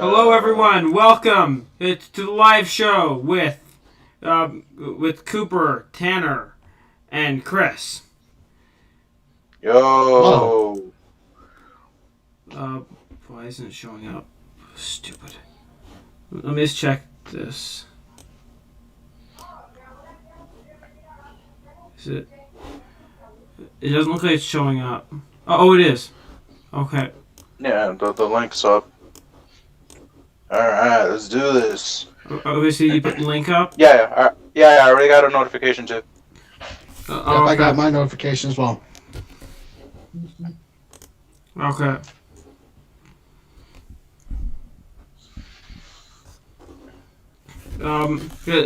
Hello, everyone. Welcome to the live show with Cooper, Tanner, and Chris. Yo. Why isn't it showing up? Stupid. Let me just check this. Is it? It doesn't look like it's showing up. Oh, it is. Okay. Yeah, the link's up. Alright, let's do this. Obviously, you put the link up? Yeah, I already got a notification too. I got my notification as well. Okay.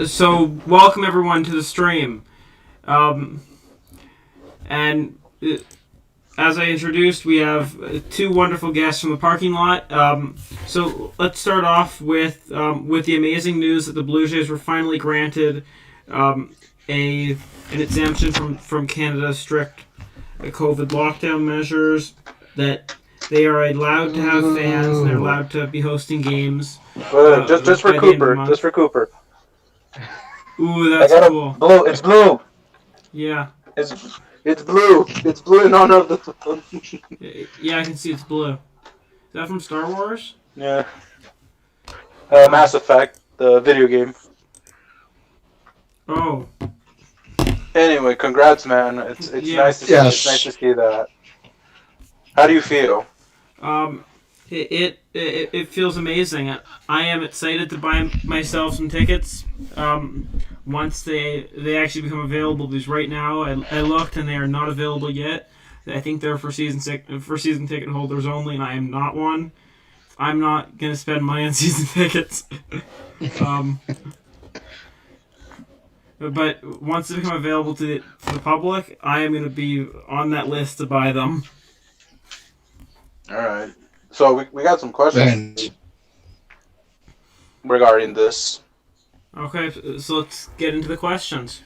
So welcome everyone to the stream. And as I introduced, we have two wonderful guests from the parking lot. So let's start off with the amazing news that the Blue Jays were finally granted an exemption from Canada's strict COVID lockdown measures, that they are allowed to have fans, and they're allowed to be hosting games. Just for Cooper. Just for Cooper. Ooh, that's cool. Blue. It's blue. Yeah. It's blue. It's blue in honor of the. Yeah, I can see it's blue. Is that from Star Wars? Yeah. Mass Effect, the video game. Oh. Anyway, congrats, man. It's nice to see. It's nice to see that. How do you feel? It feels amazing. I am excited to buy myself some tickets. Once they actually become available, because right now I looked and they are not available yet. I think they're for season ticket holders only, and I am not one. I'm not gonna spend money on season tickets. But once they become available to the public, I am gonna be on that list to buy them. All right. So we got some questions regarding this. Okay, so let's get into the questions.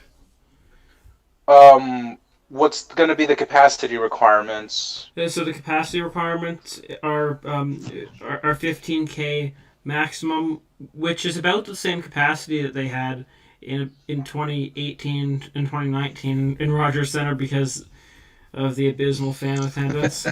What's going to be the capacity requirements? So the capacity requirements are 15K maximum, which is about the same capacity that they had in 2018 and 2019 in Rogers Center because of the abysmal fan attendance.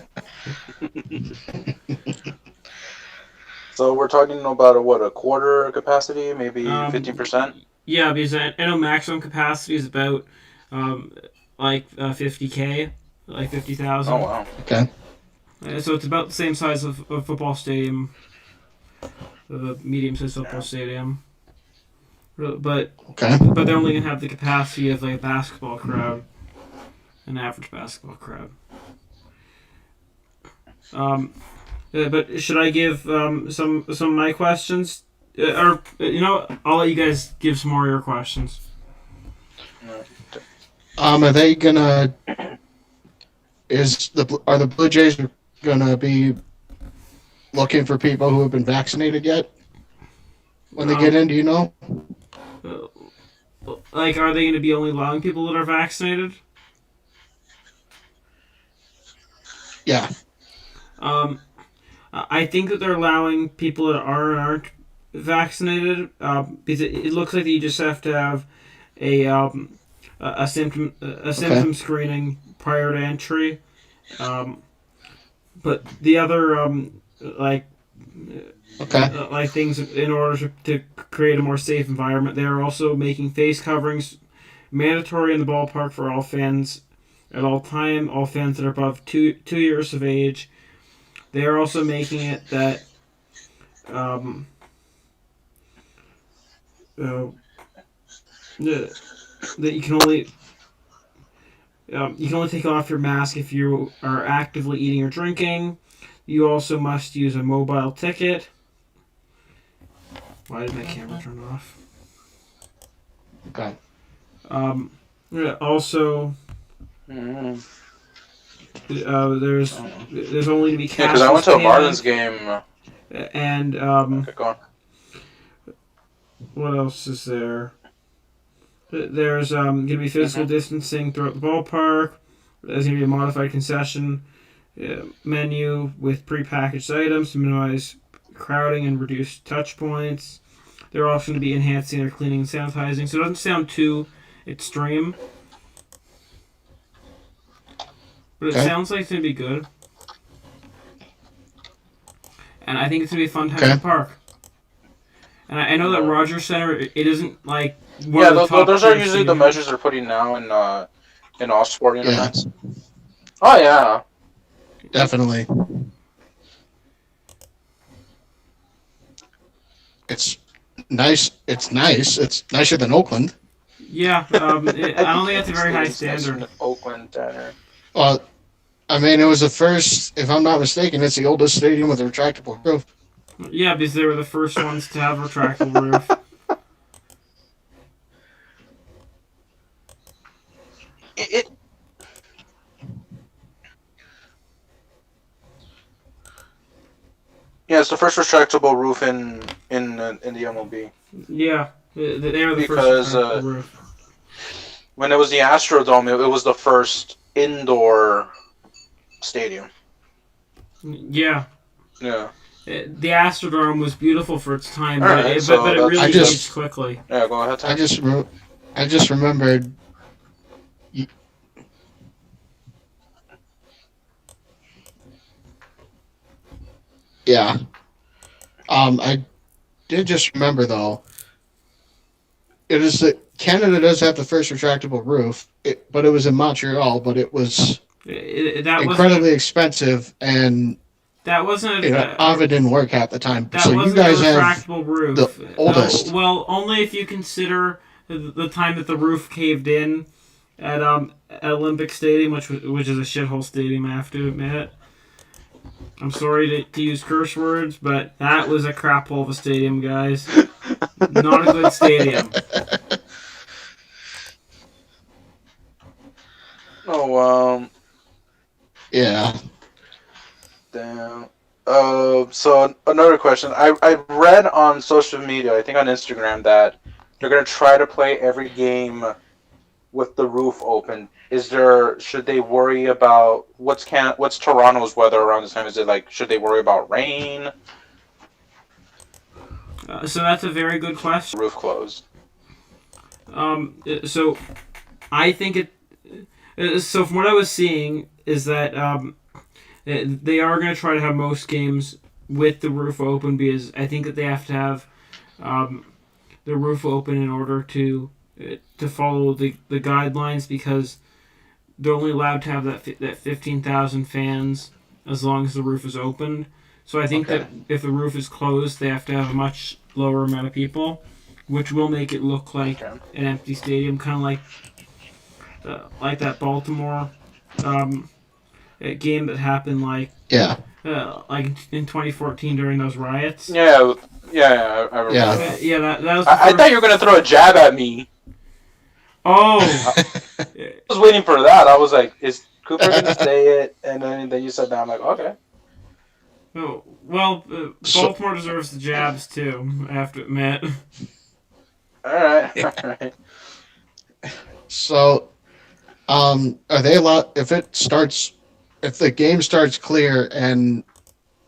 So we're talking about a quarter capacity, maybe 15%? Yeah, because I know maximum capacity is about 50K, like 50,000. Oh, wow. Okay. So it's about the same size of a football stadium, the medium-sized football stadium. But they're only going to have the capacity of like a basketball crowd, an average basketball crowd. But should I give some of my questions, or I'll let you guys give some more of your questions. Are they gonna? Are the Blue Jays gonna be looking for people who have been vaccinated yet when they get in? Do you know? Like, are they going to be only allowing people that are vaccinated? Yeah. I think that they're allowing people that aren't vaccinated because it looks like you just have to have a symptom screening prior to entry. But the other things in order to create a more safe environment, they are also making face coverings mandatory in the ballpark for all fans at all time. All fans that are above 2 years of age. They are also making it that that you can only take off your mask if you are actively eating or drinking. You also must use a mobile ticket. Why did my camera turn off? Okay. Also. There's only to be cashless. Yeah, because I went to a Marlins game. And Okay, go on. What else is there? There's going to be physical distancing throughout the ballpark. There's going to be a modified concession menu with prepackaged items to minimize crowding and reduced touch points. They're also going to be enhancing their cleaning and sanitizing, so it doesn't sound too extreme. But it sounds like it's going to be good. And I think it's going to be a fun time in the park. And I know that Rogers Center, it isn't like one of the top those are usually the measures they're putting now in all sporting events. Oh, yeah. Definitely. It's nice. It's nice. It's nicer than Oakland. Yeah, I don't think it's a very high standard. Oakland Center. Well, I mean, it was the first, if I'm not mistaken, it's the oldest stadium with a retractable roof. Yeah, because they were the first ones to have a retractable roof. Yeah, it's the first retractable roof in the MLB. Yeah, they were the first retractable roof. When it was the Astrodome, it was the first indoor stadium. Yeah. Yeah. The Astrodome was beautiful for its time, but it really aged quickly. Yeah, go ahead, Tom. I just remembered. Yeah. I did just remember though. It is that Canada does have the first retractable roof, but it was in Montreal, but it was incredibly expensive, and that wasn't Ovid didn't work at the time. That so wasn't you guys a have retractable roof. The oldest. Well, only if you consider the time that the roof caved in at Olympic Stadium, which is a shithole stadium, I have to admit. I'm sorry to use curse words, but that was a crap hole of a stadium, guys. Not a good stadium. Yeah. Damn. So another question. I read on social media, I think on Instagram, that they're gonna try to play every game with the roof open. Should they worry about what's Toronto's weather around this time? Is it like, should they worry about rain? So that's a very good question. Roof closed. So I think so from what I was seeing is that they are going to try to have most games with the roof open, because I think that they have to have the roof open in order to follow the guidelines, because they're only allowed to have that 15,000 fans as long as the roof is open. So I think that if the roof is closed, they have to have a much lower amount of people, which will make it look like an empty stadium, kind of like that Baltimore game that happened like in 2014 during those riots. I remember. That was. I thought you were gonna throw a jab at me. Oh. I was waiting for that. I was like, is Cooper gonna say it? And then you said that. I'm like, okay. Oh, well, Baltimore deserves the jabs too, I have to admit. Alright. So, are they allowed, if the game starts clear and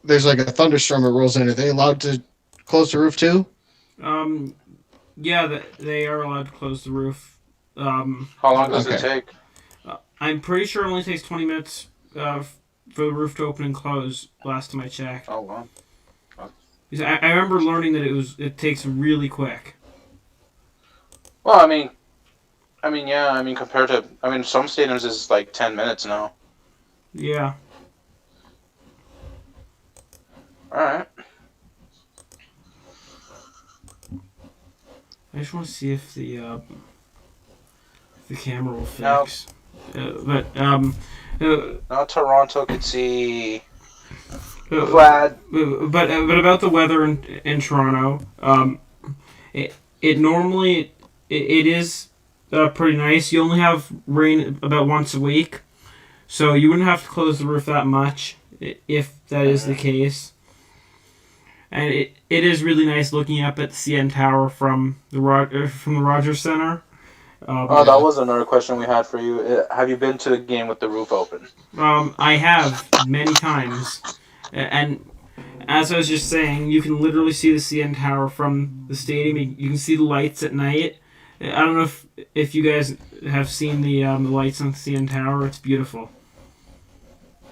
there's like a thunderstorm that rolls in, are they allowed to close the roof too? Yeah, they are allowed to close the roof. How long does it take? I'm pretty sure it only takes 20 minutes for the roof to open and close, last time I checked. Oh, wow. I remember learning that it takes really quick. Well, I mean, compared to, some stadiums is like 10 minutes now. Yeah. Alright. I just want to see if the camera will fix. Now Toronto could see Vlad. But about the weather in Toronto, it normally it is pretty nice. You only have rain about once a week, so you wouldn't have to close the roof that much if that is the case. And it is really nice looking up at the CN Tower from the Rogers Center. That was another question we had for you. Have you been to a game with the roof open? I have many times, and as I was just saying, you can literally see the CN Tower from the stadium. You can see the lights at night. I don't know if you guys have seen the lights on the CN Tower. It's beautiful.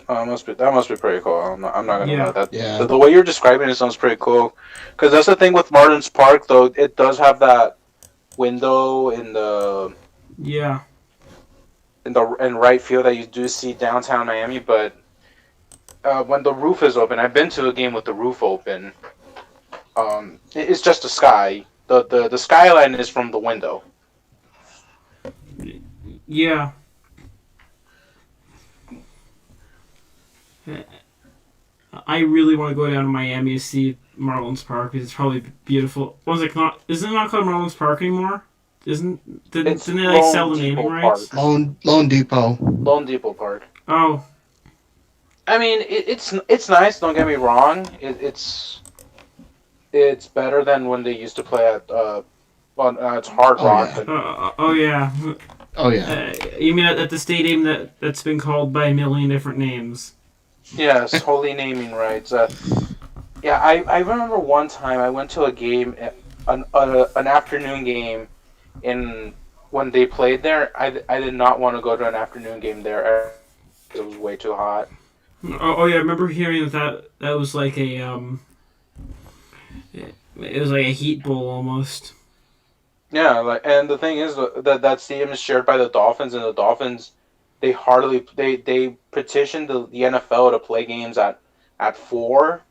That must be pretty cool. I'm not gonna lie. That Yeah. the way you're describing it sounds pretty cool. Because that's the thing with Marlins Park, though. It does have that window in the Yeah. in right field that you do see downtown Miami, but when the roof is open, I've been to a game with the roof open. It's just the sky. The skyline is from the window. Yeah. I really want to go down to Miami to see Marlins Park because it's probably beautiful. Was it not? Isn't it not called Marlins Park anymore? Didn't they like sell the naming rights? Lone Depot. Lone Depot Park. Oh. I mean, it's nice. Don't get me wrong. It's better than when they used to play at it's Hard Rock. Yeah. Oh yeah. Oh yeah. You mean at the stadium that's been called by a million different names? Yes, holy naming rights. Yeah, I remember one time I went to a game, an afternoon game, when they played there. I did not want to go to an afternoon game there. It was way too hot. Oh yeah, I remember hearing that was like a it was like a heat bowl almost. Yeah, and the thing is that stadium is shared by the Dolphins, and the Dolphins they petitioned the NFL to play games at 4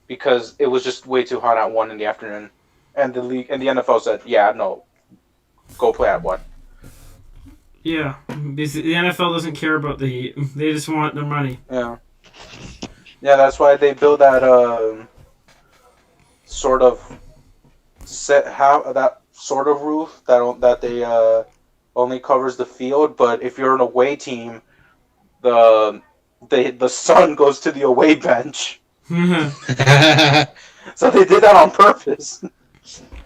because it was just way too hot at 1 in the afternoon, and the league and the NFL said, yeah, no, go play at 1. Yeah, because the NFL doesn't care about the heat; they just want their money. Yeah, that's why they build that sort of roof that they only covers the field, but if you're an away team, the sun goes to the away bench. So they did that on purpose.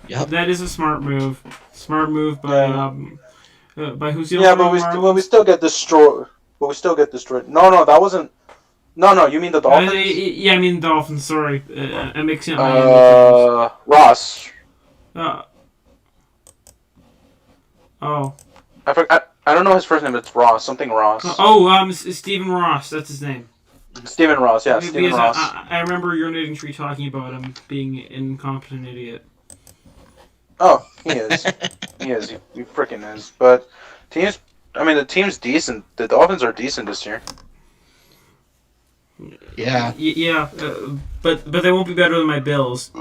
Yep. That is a smart move. Smart move by by who's the but we still get destroyed. No, that wasn't. No, you mean the Dolphins? Yeah, I mean the Dolphins. Sorry, I'm mixing up my Ross. Oh. I don't know his first name. It's Ross. Something Ross. Stephen Ross. That's his name. Stephen Ross. Yeah, Stephen Ross. I remember your knitting tree talking about him being an incompetent idiot. Oh, he is. He freaking is. But the team's decent. The Dolphins are decent this year. Yeah. Yeah, but they won't be better than my Bills.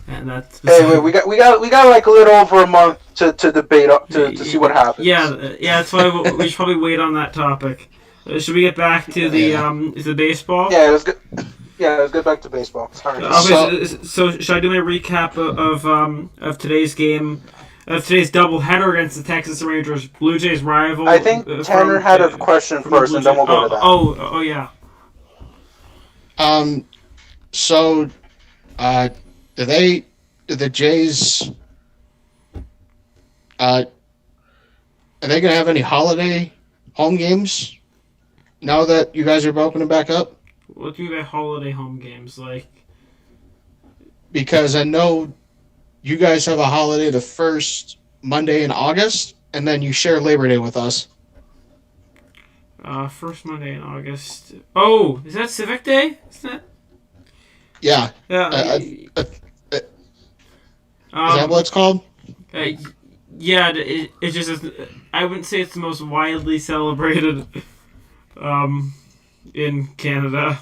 And that's. Hey, wait, we got like a little over a month to debate to see what happens. Yeah, that's why we should probably wait on that topic. Should we get back to the baseball? Yeah, let's get back to baseball. Sorry. Okay, so should I do my recap of today's game? Of today's doubleheader against the Texas Rangers, Blue Jays rival. I think Tanner had a question first, and then we'll go to that. Oh yeah. So, do the Jays, are they gonna have any holiday home games now that you guys are opening back up? What do you mean by holiday home games? Like, because I know you guys have a holiday the first Monday in August, and then you share Labor Day with us. First Monday in August. Oh, is that Civic Day? Isn't it? Yeah. Yeah. Is that what it's called? Yeah, it just I wouldn't say it's the most widely celebrated in Canada.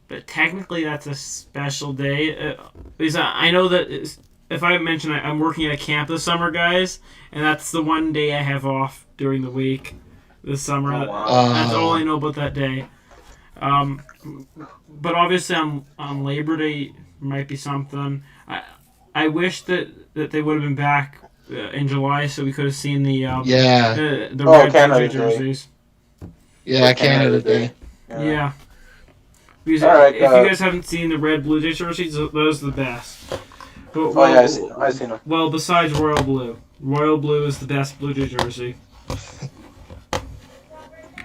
But technically that's a special day. Because I know that if I mention I'm working at a camp this summer, guys, and that's the one day I have off during the week this summer. Oh, wow. That's all I know about that day. But obviously on Labor Day might be something. I wish that they would have been back in July so we could have seen the red Canada jerseys. Yeah, Canada Day. Yeah. Because right, if you guys haven't seen the red Blue Jays jerseys, those are the best. But, I seen them. Well, besides Royal Blue. Royal Blue is the best Blue Jay jersey.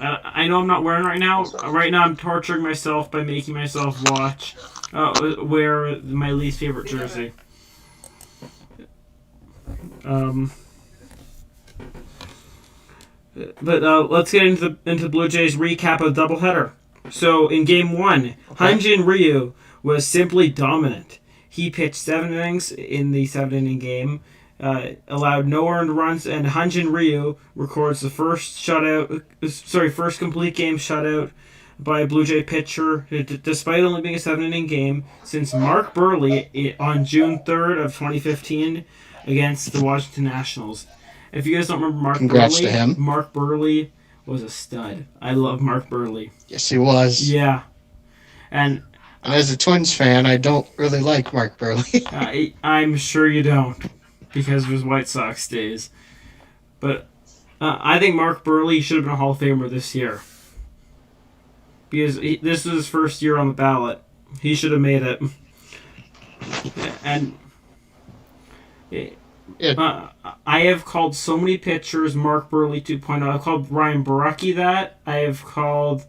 I know I'm not wearing right now. Right now, I'm torturing myself by making myself wear my least favorite jersey. But let's get into the Blue Jays recap of doubleheader. So in Game 1, Hyun-Jin Ryu was simply dominant. He pitched 7 innings in the 7-inning game, allowed no earned runs, and Hyun-Jin Ryu records the first complete game shutout by a Blue Jay pitcher, despite only being a 7-inning game, since Mark Burley on June 3rd of 2015 against the Washington Nationals. If you guys don't remember Congrats to him. Mark Burley was a stud. I love Mark Burley. Yes, he was. Yeah. And as a Twins fan, I don't really like Mark Burley. I'm sure you don't, because of his White Sox days. But I think Mark Burley should have been a Hall of Famer this year. Because this was his first year on the ballot. He should have made it. And I have called so many pitchers Mark Burley 2.0. I've called Ryan Baraki that. I have called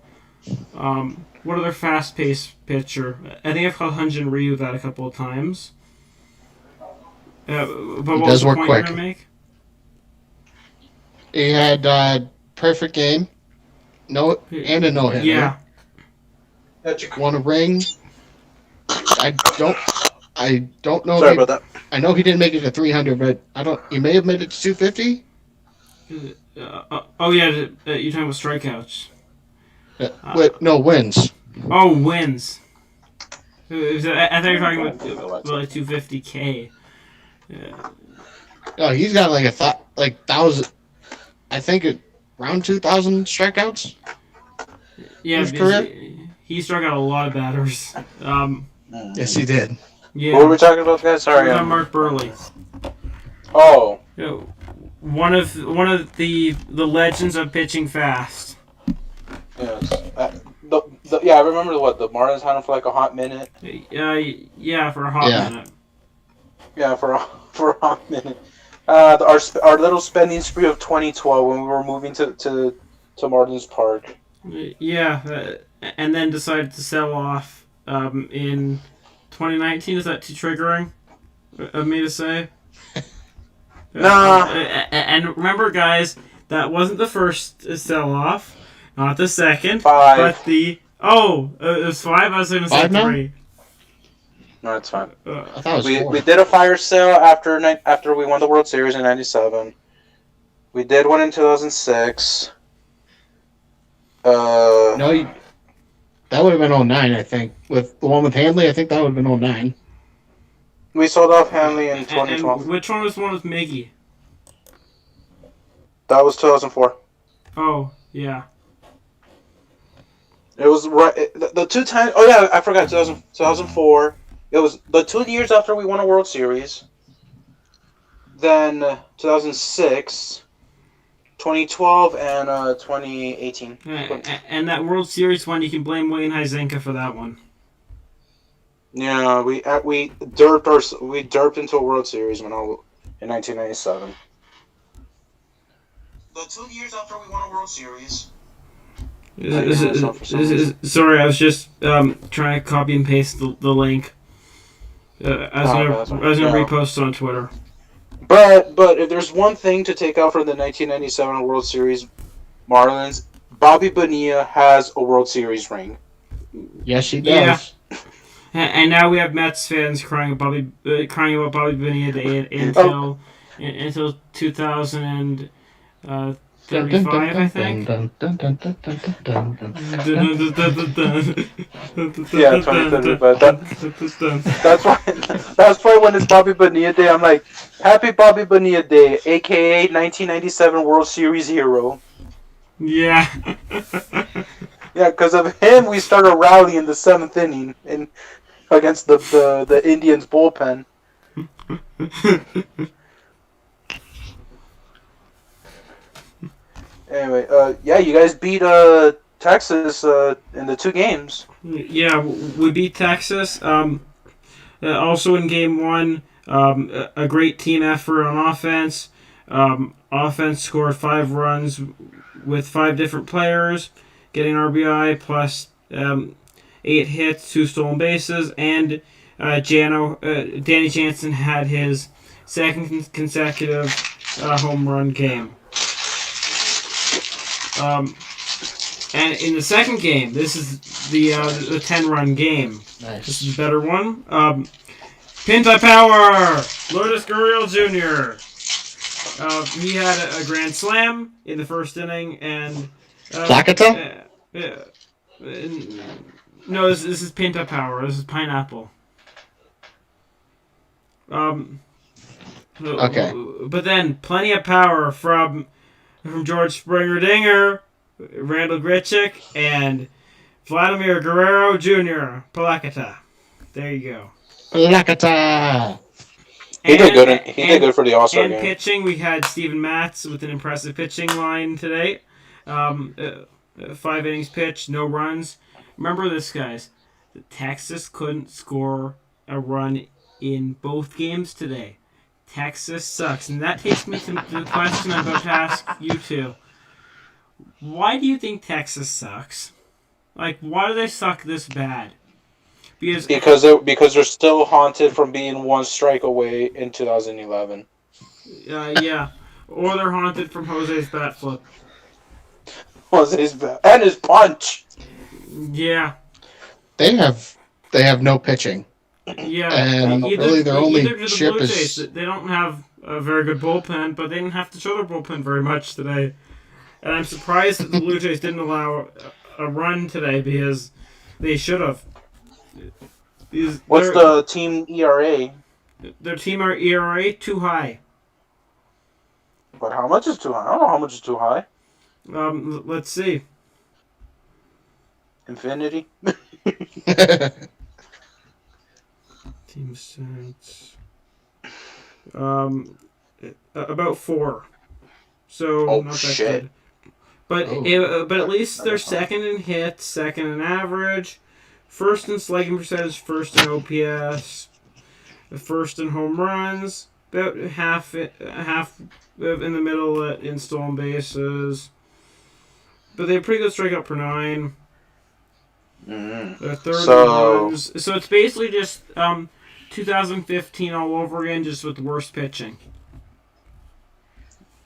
what other fast-paced pitcher? I think I've called Hyun-Jin Ryu that a couple of times. But what was the point you're gonna make? He had perfect game, and a no-hitter. Yeah. Won a ring. I don't know. Sorry about that. I know he didn't make it to 300, but he may have made it to 250. Oh yeah, you're talking about strikeouts. Wins. Oh, wins. I thought you were talking about like 250K. Yeah. Oh, he's got like 1,000. I think around 2,000 strikeouts. Yeah, he struck out a lot of batters. Yes, he did. Yeah. What were we talking about, guys? Sorry. Mark Burley. Oh. One of the legends of pitching fast. Yes. I remember the Marlins had him for like a hot minute. Yeah, for a hot minute. Yeah, for a hot minute. Our little spending spree of 2012 when we were moving to Marlins Park. Yeah, and then decided to sell off in 2019. Is that too triggering of me to say? Nah. And remember, guys, that wasn't the first sell-off, not the second, 5. but it was 5. I was going to say 3. No, it's fine. I thought it was 4. We did a fire sale after we won the World Series in '97. We did one in 2006. No, that would have been 09, I think. With the one with Hanley, I think that would have been 09. We sold off Hanley in 2012. And which one was the one with Miggy? That was 2004. Oh, yeah. It was right. The 2 times. Oh yeah, I forgot. 2004. It was the 2 years after we won a World Series. Then 2006, 2012, and 2018. And that World Series one, you can blame Wayne Huizenga for that one. Yeah, we derped into a World Series in 1997. The 2 years after we won a World Series. Sorry, I was just trying to copy and paste the link. I was gonna repost it on Twitter. But if there's one thing to take out from the 1997 World Series Marlins, Bobby Bonilla has a World Series ring. Yes, he does. Yeah. And now we have Mets fans crying about Bobby Bonilla Day until 2035, I think. Yeah, 2035. That's why when it's Bobby Bonilla Day, I'm like, Happy Bobby Bonilla Day, aka 1997 World Series hero. Yeah. Yeah, because of him, we started a rally in the 7th inning against the Indians bullpen. Anyway, you guys beat Texas in the 2 games. Yeah, we beat Texas. Also in Game 1, a great team effort on offense. Offense scored 5 runs with 5 different players, getting RBI plus 8 hits, 2 stolen bases, and Danny Jansen had his second consecutive home run game. And in the second game, this is the 10-run game. Nice. This is a better one. Pinta Power! Lourdes Gurriel Jr. He had a grand slam in the first inning, and... Placata? No, this is Pinta Power. This is Pineapple. Okay. But then, plenty of power from George Springer Dinger, Randall Grichuk, and Vladimir Guerrero Jr. Placata. There you go. Placata! He did good for the All-Star and game. pitching, we had Steven Matz with an impressive pitching line today. 5 innings pitched, no runs. Remember this, guys. Texas couldn't score a run in both games today. Texas sucks. And that takes me to the question I'm about to ask you two. Why do you think Texas sucks? Like, why do they suck this bad? Because they're still haunted from being 1 strike away in 2011. Yeah. Or they're haunted from Jose's bat flip. Jose's bat and his punch. Yeah. They have no pitching. Yeah. And really their only chip is... They don't have a very good bullpen, but they didn't have to show their bullpen very much today. And I'm surprised that the Blue Jays didn't allow a run today because they should have. What's the team ERA? Their team ERA too high. But how much is too high? I don't know how much is too high. Let's see. Infinity. Team stats. About 4. So not that shit. good. But but at least they're second in hits, second in average, first in slugging percentage, first in OPS, first in home runs, about half in the middle in stolen bases. But they have pretty good strikeout per 9. Mm-hmm. They're third in runs. So it's basically just 2015 all over again, just with worse pitching.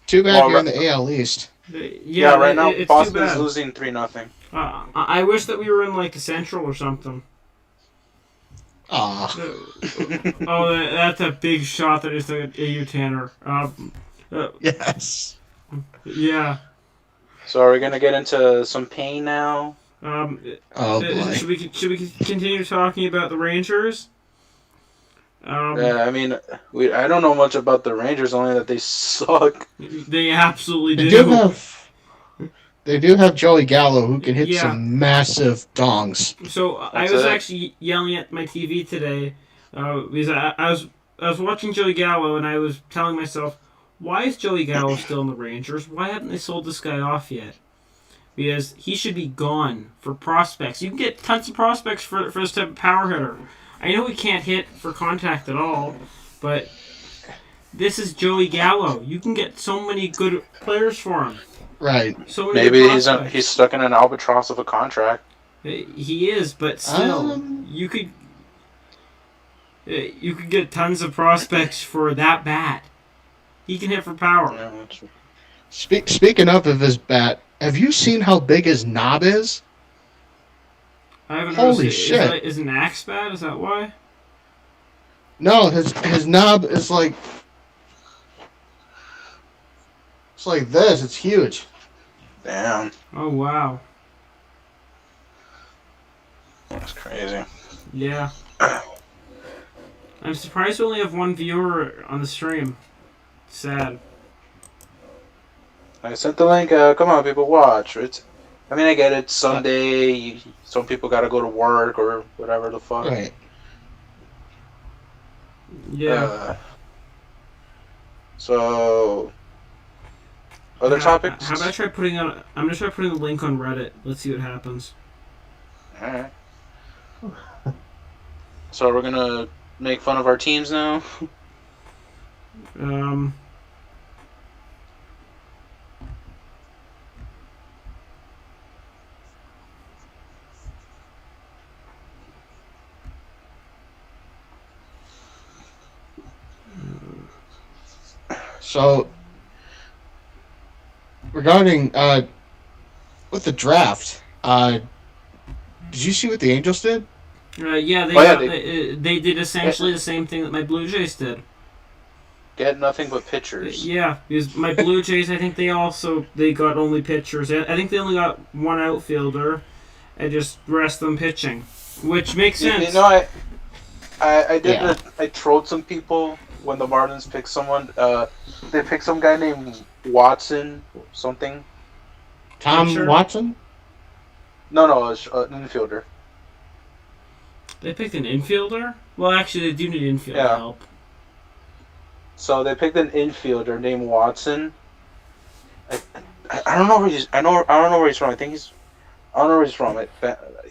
Too bad you're in the AL East. Yeah, right now it's Boston's losing 3-0. I wish that we were in like the Central or something. Aw. Oh, that's a big shot that is a AU Tanner. Yes. Yeah. So are we gonna get into some pain now? Oh boy. Should we continue talking about the Rangers? Yeah, I mean, I don't know much about the Rangers, only that they suck. They absolutely They do have Joey Gallo, who can hit some massive dongs. So I was actually yelling at my TV today because I was watching Joey Gallo and I was telling myself, why is Joey Gallo still in the Rangers? Why haven't they sold this guy off yet? Because he should be gone for prospects. You can get tons of prospects for this type of power hitter. I know he can't hit for contact at all, but this is Joey Gallo. You can get so many good players for him. Right. So many Maybe he's stuck in an albatross of a contract. He is, but still, you could get tons of prospects for that bat. He can hit for power. Yeah, that's true. Speaking of his bat, have you seen how big his knob is? I haven't Holy noticed. shit! Is an axe bat? Is that why? No, his knob is like it's like this. It's huge. Damn. Oh wow. That's crazy. Yeah. I'm surprised we only have 1 viewer on the stream. Sad. I sent the link out. Come on, people, watch. I mean, I get it. Sunday, some people gotta go to work or whatever the fuck. Right. Yeah. So, other topics? How about I try putting on? I'm gonna try putting a link on Reddit. Let's see what happens. All right. So we're gonna make fun of our teams now. So regarding with the draft, did you see what the Angels did? Yeah, Oh yeah, they did essentially the same thing that my Blue Jays did. get nothing but pitchers. Yeah, because my Blue Jays, I think they got only pitchers. I think they only got one outfielder, and just the rest of them pitching, which makes sense. You know, I did Yeah. I trolled some people when the Marlins picked someone. They picked some guy named Watson something. Tom Pitcher? Watson? No, it's an infielder. They picked an infielder. Well, actually, they do need infield Yeah. help. So they picked an infielder named Watson. I don't know where he's. I don't know where he's from. I don't know where he's from.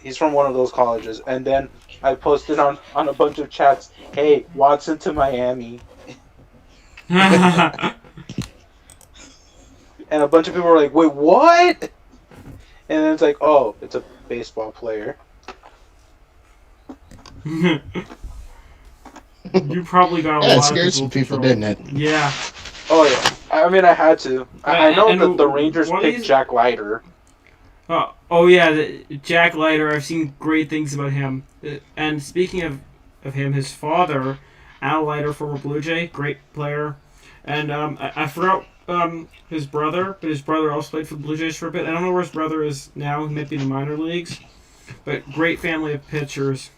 He's from one of those colleges. And then I posted on a bunch of chats, "Hey, Watson to Miami," and a bunch of people were like, "Wait, what?" And then it's like, "Oh, it's a baseball player." You probably got a Yeah, it lot scared of some people, trolled. didn't it? Yeah. Oh yeah. I mean, I had to. I know And that the Rangers what picked is- Jack Leiter. Oh yeah, Jack Leiter. I've seen great things about him. And speaking of him, his father, Al Leiter, former Blue Jay, great player. And I forgot his brother, but his brother also played for the Blue Jays for a bit. I don't know where his brother is now. He might be in the minor leagues. But great family of pitchers.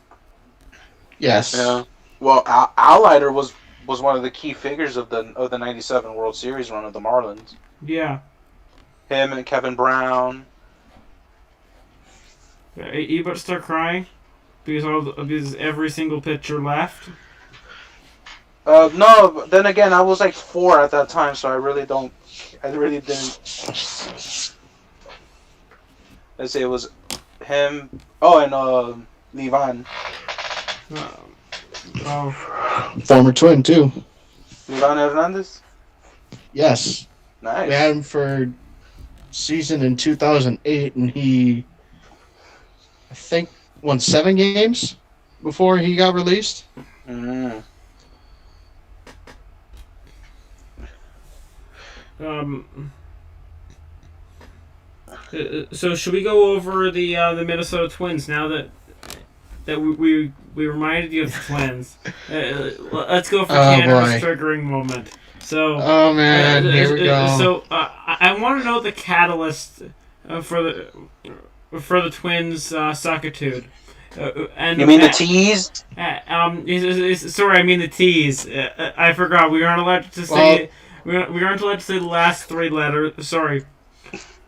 Yes. Yeah. Well, Al Leiter was one of the key figures of the '97 World Series run of the Marlins. Yeah. Him and Kevin Brown. Are you about to start crying? Because every single pitcher left? No, but then again, I was like 4 at that time, so I really didn't. Let's say it was him. Oh, and Livan Oh. Former Twin, too. Hernandez. Yes. Nice. We had him for season in 2008, and he, I think, won 7 games before he got released. Mm. So should we go over the Minnesota Twins now that we reminded you of the Twins? Let's go for Canada's triggering moment. So, oh man, here we go. So I want to know the catalyst for the Twins' suckitude. You mean the tease? Sorry, I mean the tease. I forgot. We aren't allowed to say. We aren't allowed to say the last 3 letters. Sorry.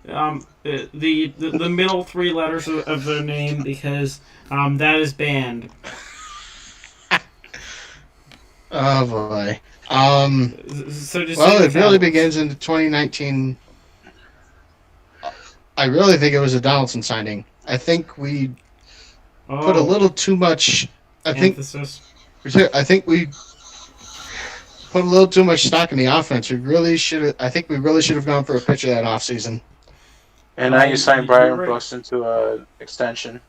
The middle 3 letters of their name because that is banned. Oh boy. So just well, it really begins in 2019. I really think it was a Donaldson signing. I think we put a little too much. Emphasis. I think we put a little too much stock in the offense. We really should. I think we really should have gone for a pitcher that offseason. And now you signed Byron Brooks into an extension.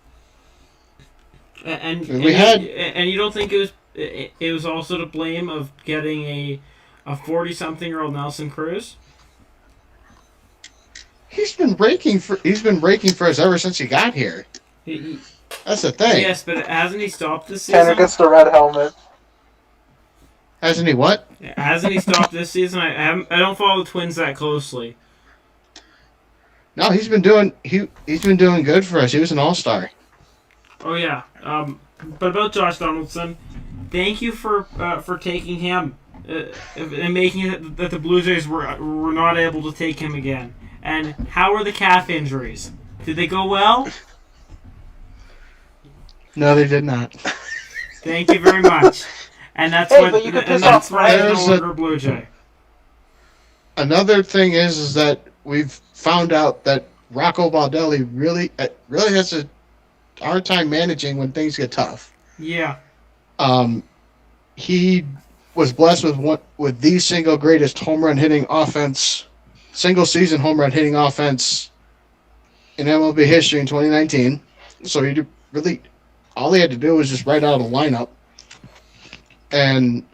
And you don't think it was also to blame of getting a 40-something-year-old Nelson Cruz? He's been breaking for us ever since he got here. That's the thing. Yes, but hasn't he stopped this season? Tanner gets the red helmet. Hasn't he what? Hasn't he stopped this season? I don't follow the Twins that closely. No, he's been doing good for us. He was an all-star. Oh yeah. But about Josh Donaldson, thank you for taking him and making it that the Blue Jays were not able to take him again. And how were the calf injuries? Did they go well? No, they did not. Thank you very much. And that's Hey, what. but you can And piss that's off why I'm Ryan. no longer a Blue Jay. Another thing is that we've found out that Rocco Baldelli really has a hard time managing when things get tough. Yeah. He was blessed with the single greatest home run hitting offense, single season home run hitting offense in MLB history in 2019. So he all he had to do was just write out a lineup, and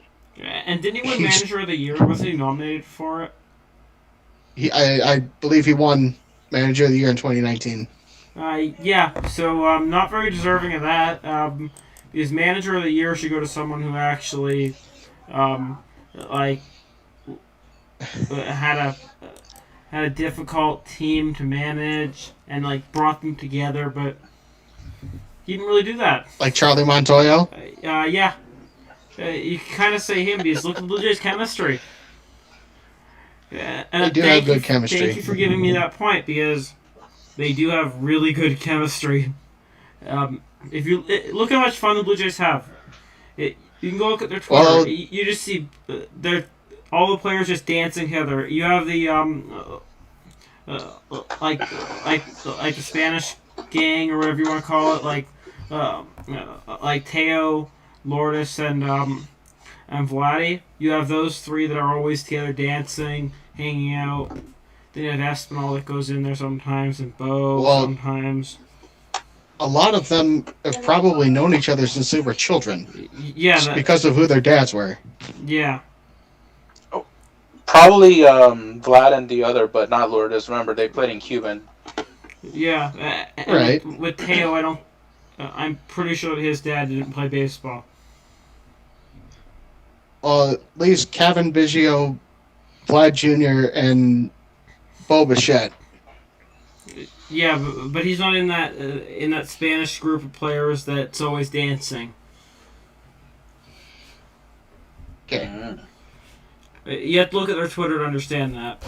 And didn't he win Manager of the Year? Wasn't he nominated for it? I believe he won Manager of the Year in 2019. Yeah, so not very deserving of that. Because Manager of the Year should go to someone who actually, like, had a difficult team to manage and like brought them together, but he didn't really do that. Like Charlie Montoyo? Yeah. You can kind of say him because look at the Blue Jays' chemistry. And They do have good chemistry. Thank you for giving me that point because they do have really good chemistry. If you look how much fun the Blue Jays have, you can go look at their Twitter. Well, you just see all the players just dancing together. You have the like the Spanish gang or whatever you want to call it, like Teo, Lourdes, and Vladdy. You have those three that are always together dancing, hanging out. Then you have Espinal that goes in there sometimes, and Bo sometimes. A lot of them have probably known each other since they were children. Yeah, because of who their dads were. Yeah. Probably Vlad and the other, but not Lourdes. Remember, they played in Cuban. Yeah, right. With Teo, I'm pretty sure that his dad didn't play baseball. Well, at least Kevin Biggio, Vlad Jr., and Bo Bichette. Yeah, but he's not in that Spanish group of players that's always dancing. Okay. You have to look at their Twitter to understand that.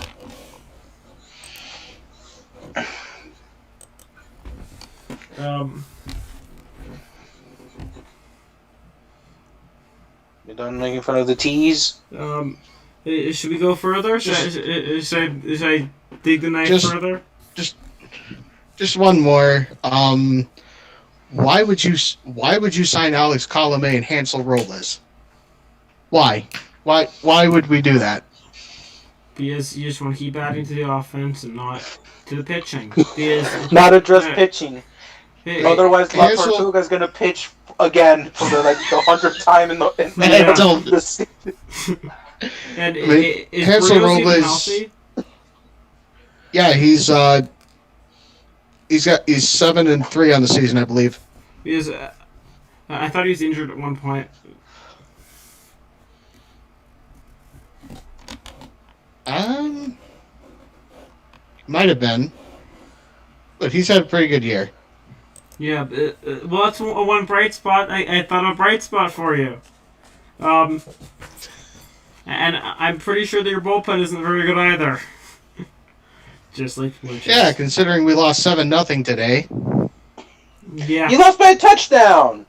You done making fun of the T's? Should we go further? Should I dig the knife further? Just one more. Why would you sign Alex Colomé and Hansel Robles? Why? Why would we do that? Because you just want to keep adding to the offense and not to the pitching. Because not address pitching. Otherwise, La Tortuga is going to pitch again for the 100th time in the season. And is Hansel Brios even Robles. healthy? Yeah, he's 7-3 on the season, I believe. Because I thought he was injured at one point. Might have been, but he's had a pretty good year. Yeah, well, that's one bright spot. I thought of a bright spot for you. And I'm pretty sure that your bullpen isn't very good either. Just like Blue Jays. Yeah, considering we lost 7-0 today. Yeah. You lost by a touchdown.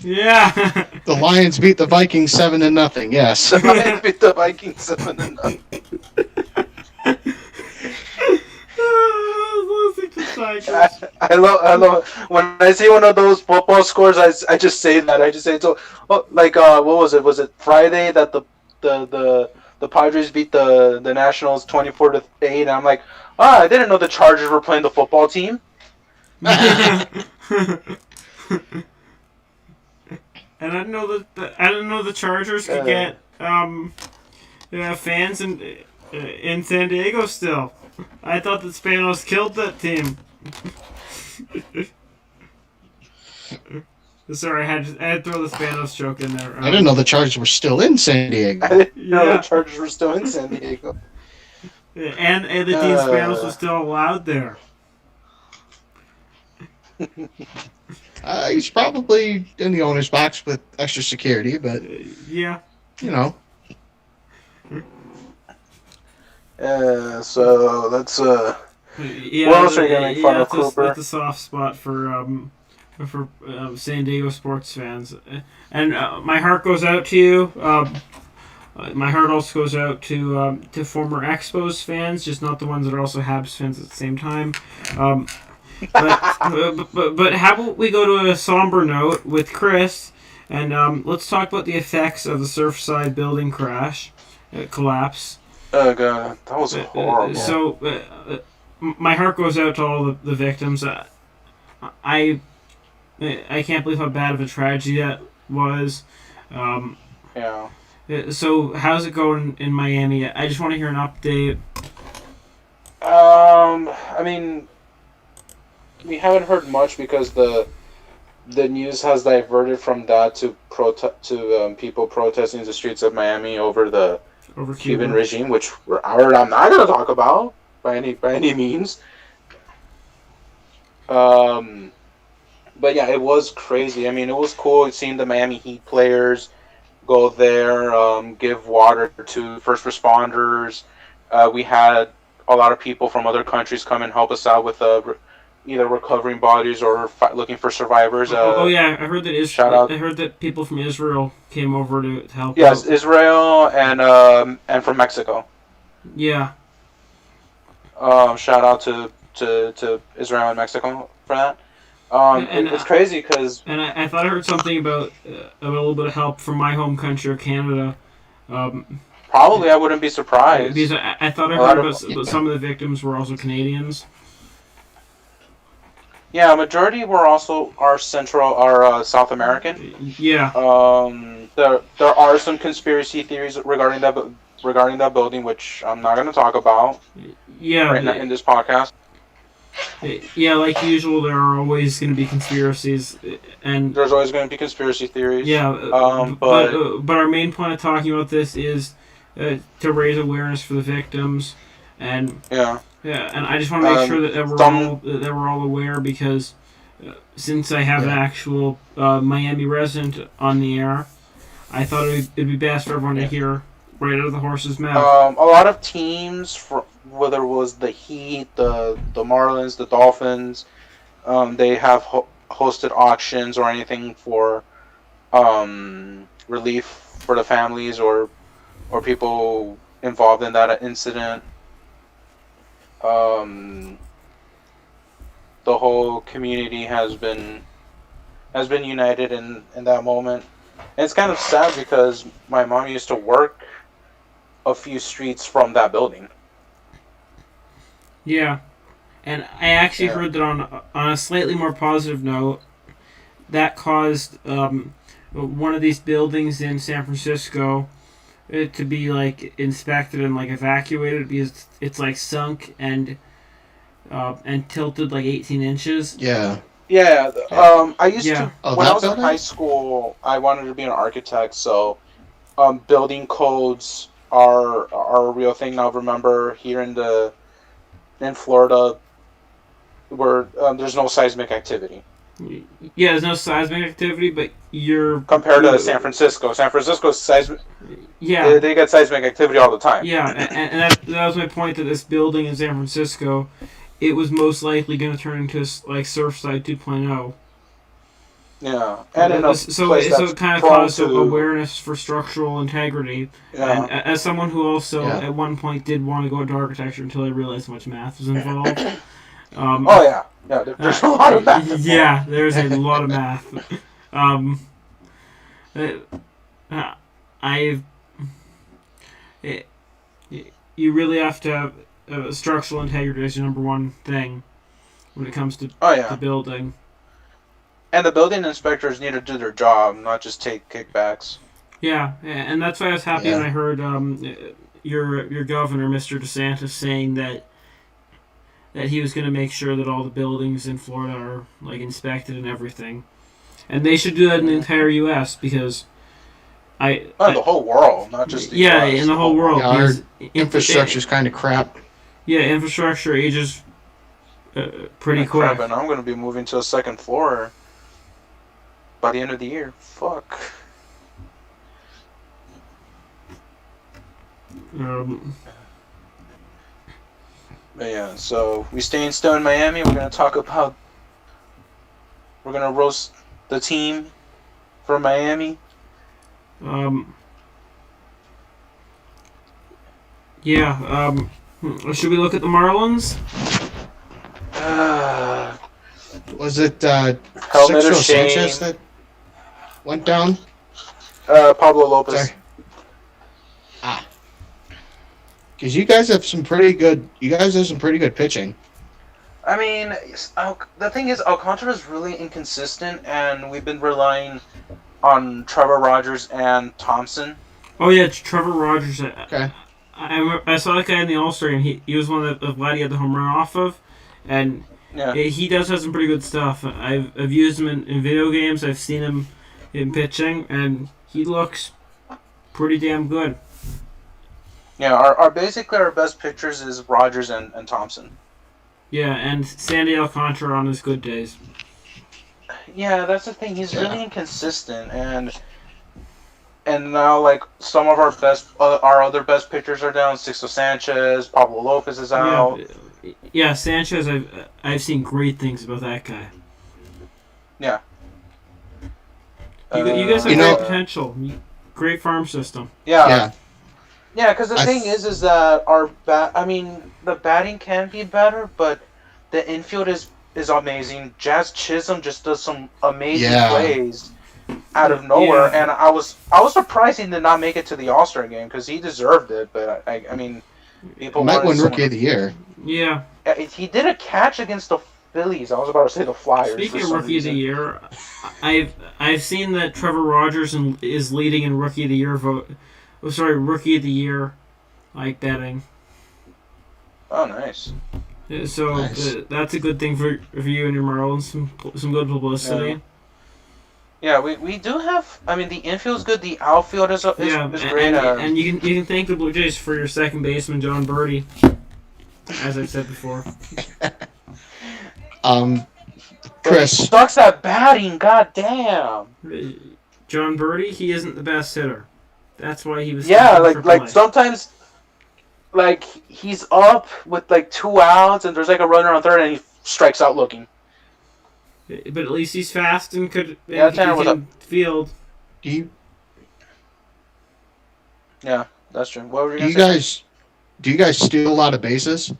Yeah. The Lions beat the Vikings 7-0. Yes. The Lions beat the Vikings 7-0. I love when I see one of those football scores. I just say that. I just say so. What was it? Was it Friday that the Padres beat the Nationals 24-8? And I'm like, I didn't know the Chargers were playing the football team. And I didn't know the Chargers could get fans in San Diego still. I thought that Spanos killed that team. Sorry, I had to throw the Spanos joke in there. I didn't know the Chargers were still in San Diego. I didn't know the Chargers were still in San Diego. And the Dean Spanos was still allowed there. He's probably in the owner's box with extra security, but yeah, you know. So let's. What else are you gonna make fun of, Cooper? That's a soft spot for San Diego sports fans, and my heart goes out to you. My heart also goes out to former Expos fans, just not the ones that are also Habs fans at the same time. But how about we go to a somber note with Chris, and let's talk about the effects of the Surfside building collapse. Oh god, that was horrible. So my heart goes out to all the victims. I can't believe how bad of a tragedy that was. Yeah. So how's it going in Miami? I just want to hear an update. I mean, we haven't heard much because the news has diverted from that to people protesting the streets of Miami over the Over Cuban Cuba. regime, which I'm not going to talk about by any means. But yeah, it was crazy. I mean, it was cool seeing the Miami Heat players go there, give water to first responders. We had a lot of people from other countries come and help us out with either recovering bodies or looking for survivors. Oh yeah, I heard that Shout out, I heard that people from Israel came over to help yes, out. Israel and from Mexico. Yeah. Shout out to Israel and Mexico for that. And It's crazy because I thought I heard something about a little bit of help from my home country of Canada. probably I wouldn't be surprised. Because I thought I A lot heard of- about some of the victims were also Canadians. Yeah, majority were also South American. Yeah. There are some conspiracy theories regarding that building, which I'm not going to talk about Yeah. right now in this podcast. Yeah, like usual, there are always going to be conspiracies, and There's always going to be conspiracy theories. yeah, but our main point of talking about this is to raise awareness for the victims, and yeah, and I just want to make sure that we're all aware because since I have an actual Miami resident on the air, I thought it'd be best for everyone to hear right out of the horse's mouth. a lot of teams, whether it was the Heat, the Marlins, the Dolphins, they have hosted auctions or anything for relief for the families or people involved in that incident. The whole community has been united in that moment. And it's kind of sad because my mom used to work a few streets from that building. Yeah, and I actually heard that on a slightly more positive note, that caused one of these buildings in San Francisco to be like inspected and like evacuated because it's like sunk and tilted like 18 inches. Yeah. Yeah, I used to when I was in building? high school. I wanted to be an architect, so building codes are a real thing. Now, remember here in Florida, where there's no seismic activity Yeah, there's no seismic activity, but you're compared to San Francisco. San Francisco's seismic. Yeah, They get seismic activity all the time. yeah, and that was my point. That this building in San Francisco, it was most likely going to turn into like Surfside 2.0. Yeah, and in a So place that's it kind of prone caused to awareness for structural integrity. yeah. And as someone who also at one point did want to go into architecture until I realized how much math was involved. Oh yeah, there's a lot of that. Yeah, there's a lot of math. You really have to have structural integrity as your number one thing when it comes to the building. And the building inspectors need to do their job, not just take kickbacks. Yeah, and that's why I was happy when I heard your governor, Mr. DeSantis, saying that he was going to make sure that all the buildings in Florida are like inspected and everything, and they should do that in the entire U.S. because the whole world, not just the US. in the whole world. Yeah, our infrastructure's kind of crap. Yeah, infrastructure ages pretty quick. Crap, and I'm going to be moving to a second floor by the end of the year. Fuck. But yeah, so we staying still in Miami. We're going to roast the team from Miami. Should we look at the Marlins? Was it Helmet of Sixto shame. Sanchez that went down? Pablo Lopez. Sorry. Because you guys have some pretty good. You guys have some pretty good pitching. I mean, the thing is, Alcantara is really inconsistent, and we've been relying on Trevor Rogers and Thompson Oh yeah, it's Trevor Rogers. Okay. I saw that guy in the All-Star game. He was one that Vladdy had the home run off of, and Yeah. he does have some pretty good stuff. I've used him in video games. I've seen him in pitching, and he looks pretty damn good. Yeah, our basically our best pitchers is Rogers and Thompson. Yeah, and Sandy Alcantara on his good days. Yeah, that's the thing. He's really inconsistent, and now like some of our other best pitchers are down. Sixto Sanchez, Pablo Lopez is out. Yeah, Sanchez. I've seen great things about that guy. Yeah. You guys have You know- great potential. Great farm system. Yeah, because the I thing is that the batting can be better, but the infield is amazing. Jazz Chisholm just does some amazing plays out of nowhere, and I was surprised he did not make it to the All-Star game because he deserved it. But I mean, people Might wanted win someone- Rookie of the Year. Yeah. He did a catch against the Phillies. I was about to say the Flyers. Speaking for of some Rookie reason. of the Year, I've seen that Trevor Rogers is leading in Rookie of the Year vote. Oh, sorry, Rookie of the Year, like betting. Oh, nice. So Nice. that's a good thing for you and your Marlins. Some good publicity. Yeah, we do have. I mean, the infield's good. The outfield is great. And you can thank the Blue Jays for your second baseman John Birdie, as I said before. Chris, Sucks at batting. God damn. John Birdie, he isn't the best hitter. That's why he was. Yeah, taken for like play. sometimes, like he's up with like 2 outs and there's like a runner on third and he strikes out looking. But at least he's fast and could. Yeah, and Tanner, he what's can field. do you Yeah, that's true. What were you do gonna you say? guys steal a lot of bases?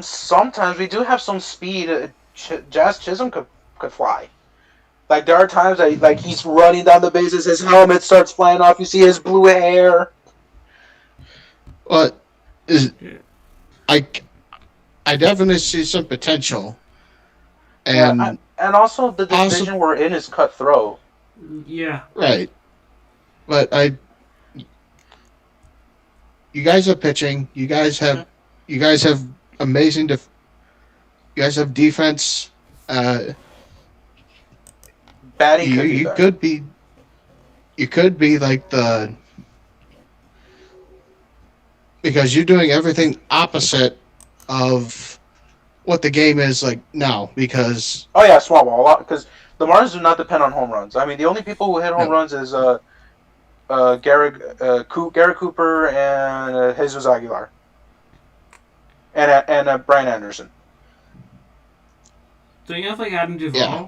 Sometimes we do have some speed. Jazz Chisholm could fly. Like there are times that like he's running down the bases, his helmet starts flying off. You see his blue hair. But I definitely see some potential, and And also the division we're in is cutthroat. Yeah. right. But you guys are pitching. You guys have amazing. You guys have defense. Batting could be You better. could be like because you're doing everything opposite of what the game is like now. Because Oh yeah, small ball a lot because the Marlins do not depend on home runs. I mean, the only people who hit home No. runs is Garrett Cooper and Jesus Aguilar and Brian Anderson. Don't you have like Adam Duvall? Yeah.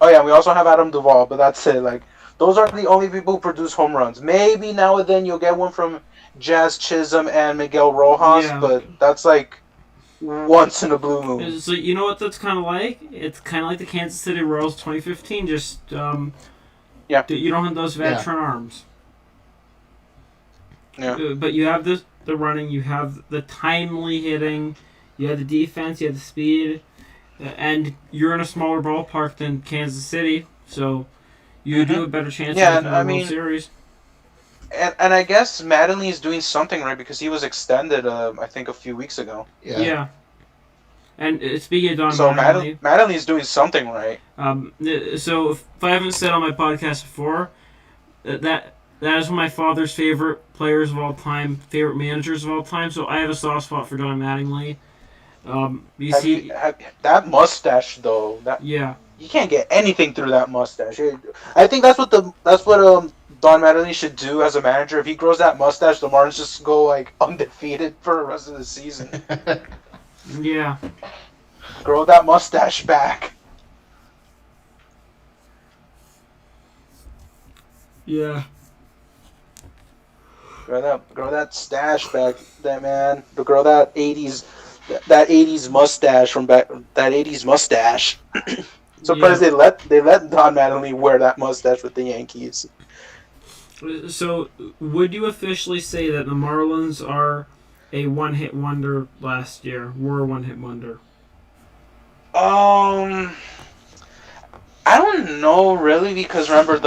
Oh yeah, we also have Adam Duvall, but that's it. Like those are the only people who produce home runs. Maybe now and then you'll get one from Jazz Chisholm and Miguel Rojas, Yeah. but that's like once in a blue moon. So you know what that's kind of like? It's kind of like the Kansas City Royals 2015. Just Yeah. You don't have those veteran arms. Yeah. But you have the running. You have the timely hitting. You have the defense. You have the speed. And you're in a smaller ballpark than Kansas City, so you do have a better chance Yeah, of winning I the World mean- Series. And I guess Mattingly is doing something right because he was extended, I think, a few weeks ago. Yeah. And speaking of Don So Mattingly, Mattingly is doing something right. so if I haven't said on my podcast before, that is one of my father's favorite players of all time, favorite managers of all time. So I have a soft spot for Don Mattingly. That mustache though, Yeah. you can't get anything through that mustache. I think that's what Don Mattingly should do as a manager. If he grows that mustache, the Marlins just go like undefeated for the rest of the season. Yeah. Grow that mustache back. Yeah. Grow that stash back, that man. Grow that '80s mustache from back. That '80s mustache. Surprised they let Don Mattingly wear that mustache with the Yankees. So, would you officially say that the Marlins are a one-hit wonder last year? Were a one-hit wonder? I don't know really because remember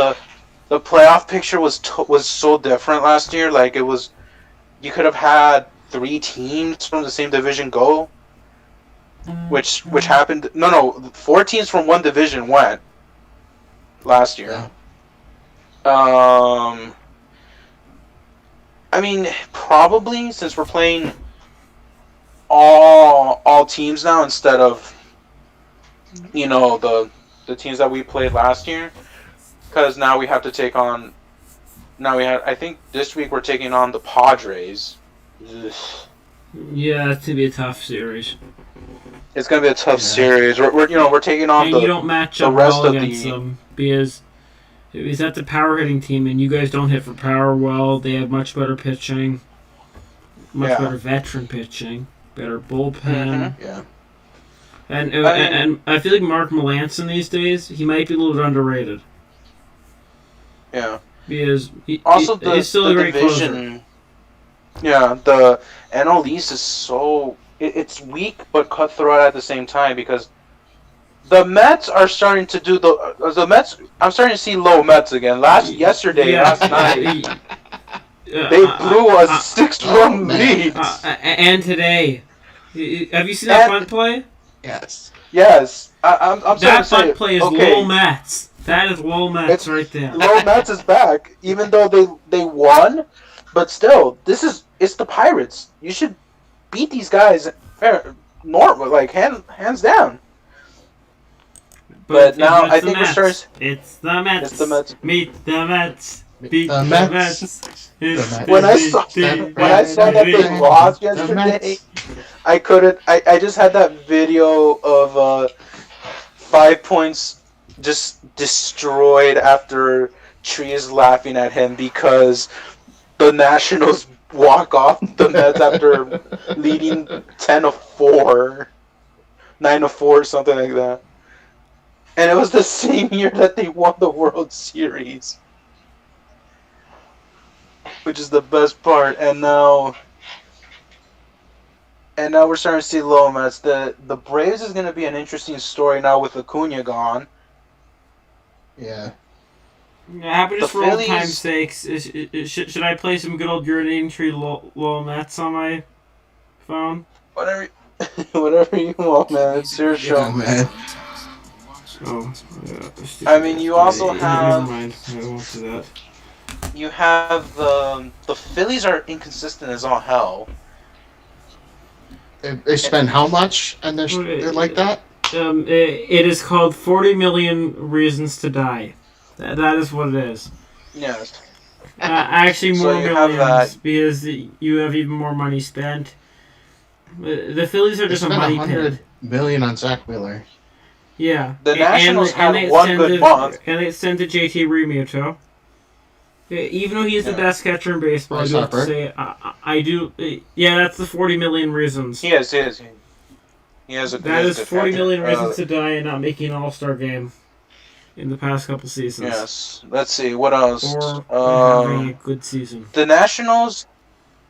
the playoff picture was so different last year. Like it was, you could have had 3 teams from the same division go, which happened. No, 4 teams from one division went last year. Yeah. I mean, probably since we're playing all teams now instead of the teams that we played last year, because now we have to take on. I think this week we're taking on the Padres. Ugh. Yeah, it's gonna be a tough series. It's gonna be a tough series. We're taking on And you don't match the up rest well of against the. them because that's a power hitting team, and you guys don't hit for power well. They have much better pitching, much better veteran pitching, better bullpen. Mm-hmm. Yeah. And I feel like Mark Melanson these days, he might be a little bit underrated. Yeah. Because he's still a great division. Closer. Yeah, the NL East is so it's weak but cutthroat at the same time because the Mets are starting to do the Mets. I'm starting to see low Mets again. Last night, they blew a 6-run lead. And today, have you seen that bunt play? Yes. Yes, I'm that bunt play is Lowell Mets. That is Lowell Mets right there. Lowell Mets is back, even though they won, but still, it's the Pirates. You should beat these guys, hands down. But now I think we're starting. It's the Mets. It's the Mets. Meet the Mets. Beat the Mets. When I saw that they lost yesterday, I couldn't. I just had that video of 5 points just destroyed after Tree is laughing at him because the Nationals walk off the Mets after leading 10-4, 9-4, something like that. And it was the same year that they won the World Series. Which is the best part. And now we're starting to see low Mets. The Braves is going to be an interesting story now with Acuna gone. Yeah. Yeah, but just The for old Phillies- time's sakes, should I play some good old urinating tree Lowell Mets on my phone? Whatever you want, man. It's your show. Yeah, man. Oh, yeah. I mean, you also have... Never mind. I won't do that. You have the Phillies are inconsistent as all hell. They spend how much and they're like that? It is called 40 Million Reasons to Die. That is what it is. Yes. Actually, So more you have millions that. because you have even more money spent. The Phillies are They just a spent money $100 pit. million on Zach Wheeler. Yeah. The Nationals had they one good month. And they sent to JT Realmuto. Even though he's the best catcher in baseball, I do have to say, I do. Yeah, that's the 40 million reasons. He has. He has a. That is 40 catcher. million reasons to die and not making an All-Star game in the past couple seasons. Yes. Let's see what else. Or having a good season. The Nationals.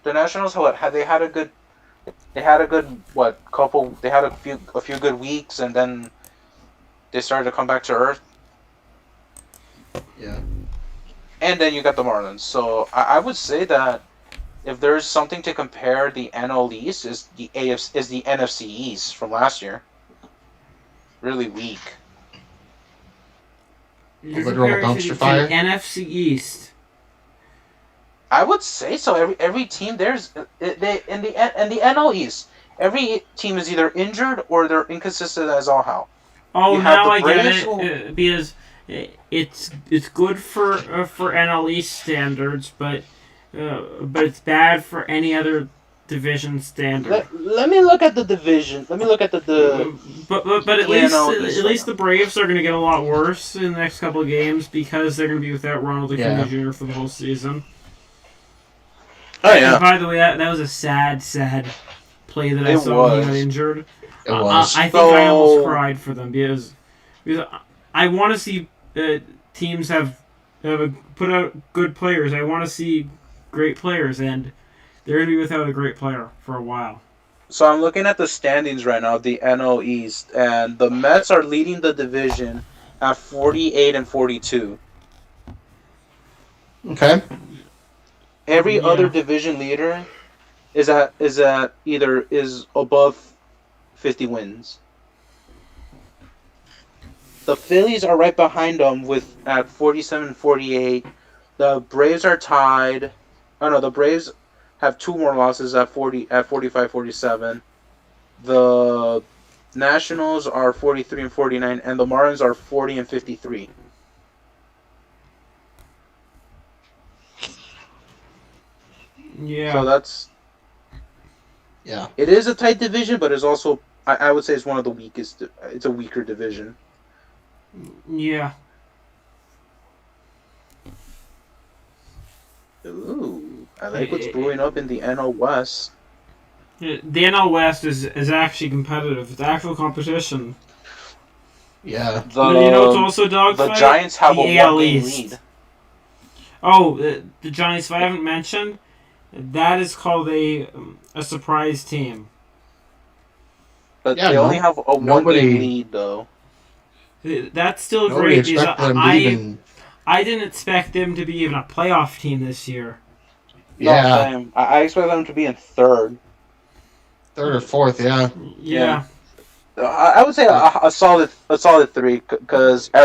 What? They had a good couple. They had a few good weeks, and then they started to come back to earth. Yeah. And then you got the Marlins. So I would say that if there's something to compare the NL East is the NFC East from last year. Really weak. You're Literal comparing dumpster to fire? the NFC East. I would say so. Every team there's in the NL East. Every team is either injured or they're inconsistent as all hell. Oh, You have now the I get Braves it because it's good for NL East standards, but it's bad for any other division standard. Let me look at the division. Let me look at the. But at least the Braves are going to get a lot worse in the next couple of games because they're going to be without Ronald Acuna Jr. for the whole season. Oh yeah. And by the way, that was a sad play that I saw when he got injured. It was. I think I almost cried for them because I want to see teams put out good players. I want to see great players, and they're going to be without a great player for a while. So I'm looking at the standings right now of the NL East, and the Mets are leading the division at 48 and 42. Okay. Every other Yeah. division leader is at either is above 50 wins. The Phillies are right behind them with at 47-48. The Braves are tied. Oh no, the Braves have two more losses at 45-47. The Nationals are 43-49, and the Marlins are 40-53. So Yeah. that's Yeah. it is a tight division, but it's also I would say it's one of the weakest. It's a weaker division. Yeah. Ooh, I like what's Eh, brewing up in the NL West. The NL West is actually competitive. It's actual competition. Yeah. You know, it's The also a the dogfight. Giants have a The AL 1 game lead. East. Oh, the Giants. If I haven't mentioned, that is called a surprise team. But Yeah. they only No. have a 1 game Nobody. lead though. That's still Nobody great because expected them to even. I didn't expect them to be even a playoff team this year. No, Yeah. same. I expect them to be in third. Third or fourth. Yeah. Yeah. Yeah, I would say But a solid three because yeah,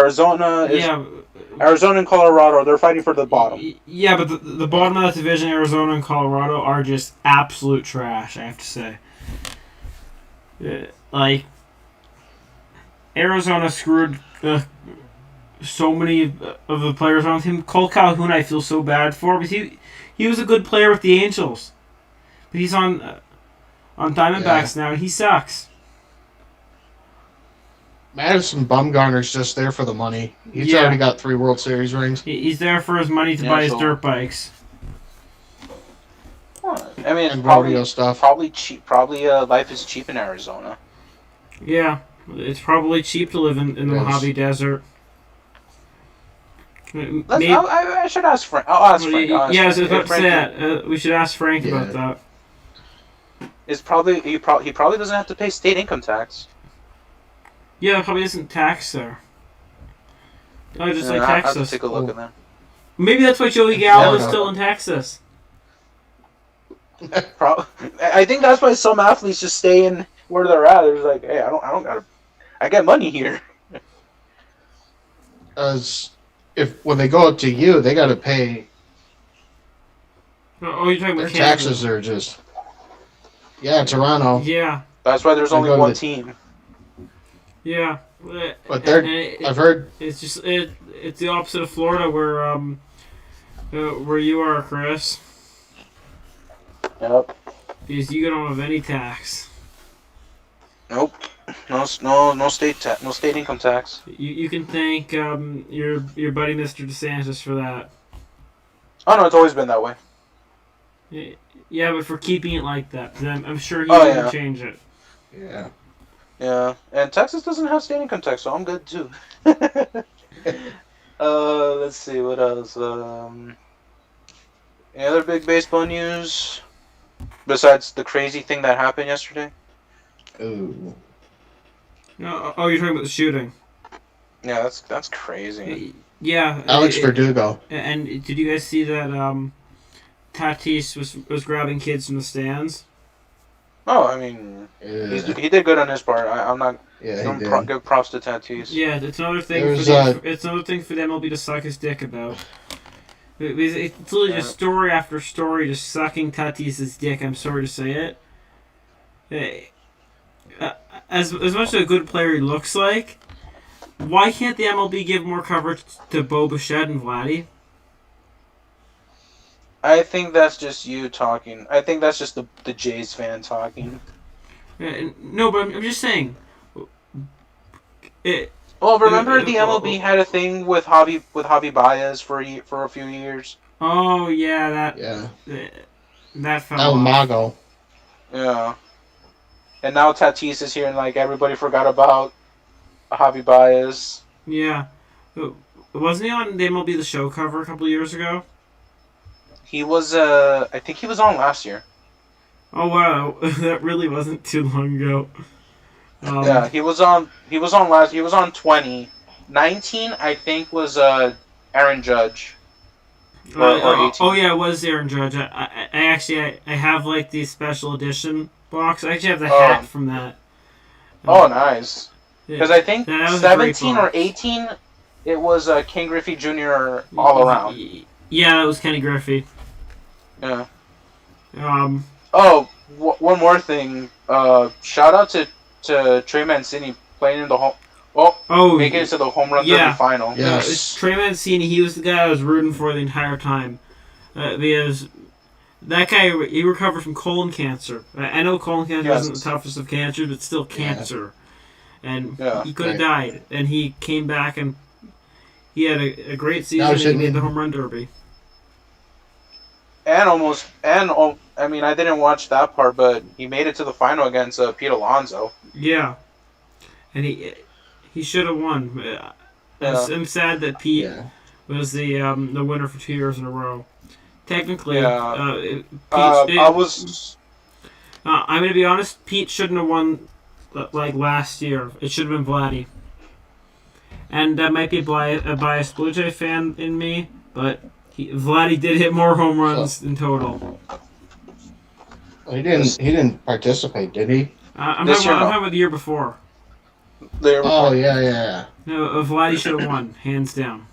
Arizona and Colorado they're fighting for the bottom. yeah. But the bottom of that division, Arizona and Colorado, are just absolute trash. I have to say, like Arizona screwed so many of the players around him. Cole Calhoun, I feel so bad for, but he was a good player with the Angels, but he's on Yeah. Diamondbacks now, and he sucks. Madison Bumgarner's just there for the money. He's Yeah, already got 3 World Series rings. he's there for his money to Yeah, buy his so dirt bikes. I mean, it's And rodeo stuff. probably cheap. Probably life is cheap in Arizona. Yeah, it's probably cheap to live in It the is. Mojave Desert. Let's. Maybe. I should ask Frank. I'll ask Frank. Yeah, I was Frank. about Hey, to say Frank, that. We should ask Frank about Yeah. that. is probably he probably doesn't have to pay state income tax. Yeah, it probably isn't taxed there. Oh, just like I have to Texas. take a look Oh. at that. Maybe that's why Joey Gallo is Florida. still in Texas. I think that's why some athletes just stay in where they're at. They're just like, hey, I don't gotta. I get money here. As if when they go up to you, they got to pay. Oh, you're talking Their about Canada. taxes are just. Yeah, Toronto. Yeah, That's why there's I only go to one the- team. yeah. But they're. And I've heard. it's just it's the opposite of Florida, where you are, Chris, Yep. because you don't have any tax. Nope. No state income tax. You can thank your buddy Mr. DeSantis for that. Oh no, it's always been that way. Yeah, but for keeping it like that, 'cause I'm sure he Oh, wouldn't yeah. change it. Yeah. Yeah, and Texas doesn't have state income tax, so I'm good too. Let's see what else. Any other big baseball news besides the crazy thing that happened yesterday? Ooh. No, oh, you're talking about the shooting. Yeah, that's crazy. Yeah. Alex Verdugo. And did you guys see that Tatis was grabbing kids from the stands? Oh, I mean, Yeah, he did good on his part. I'm not yeah he gonna did. give props to Tatis. Yeah, it's another thing There's, it's another thing for the MLB to suck his dick about. It's literally just story after story just sucking Tatis's dick. I'm sorry to say it. As much as a good player he looks like, why can't the MLB give more coverage to Bo Bichette and Vladdy? I think that's just you talking. I think that's just the Jays fan talking. No, but I'm just saying. Well, remember the MLB had a thing with Javi Baez for a few years. Oh yeah, Yeah. that fell El off. Mago. Yeah. And now Tatis is here, and like everybody forgot about Javi Baez. Yeah, wasn't he on the MLB The Show cover a couple of years ago? He was I think he was on last year. Oh wow, that really wasn't too long ago. Yeah, he was on 2019. I think was Aaron Judge. or 18. Oh yeah, it was Aaron Judge. I have like the special edition box. I actually have the hat from that. Oh, nice. Yeah, Because I think that was a great 17 or box. 18, it was King Griffey Jr. all around. Yeah, that was Kenny Griffey. Yeah. Um, Oh, one more thing. Shout out to Trey Mancini playing in the home. Making it to the home run derby final. Yes. It's Trey Mancini. He was the guy I was rooting for the entire time, because that guy, he recovered from colon cancer. I know colon cancer isn't the toughest of cancers, but still cancer. And he could have died, and he came back and he had a great season. And he made the home run derby. I didn't watch that part, but he made it to the final against Pete Alonso. Yeah, and he should have won. I'm sad that Pete was the winner for 2 years in a row. Technically, I'm going to be honest. Pete shouldn't have won like last year. It should have been Vladdy. And that might be a biased Blue Jay fan in me, but Vladdy did hit more home runs in total. He didn't participate, did he? I'm talking about the year before. Yeah. No, Vladdy should have won, hands down.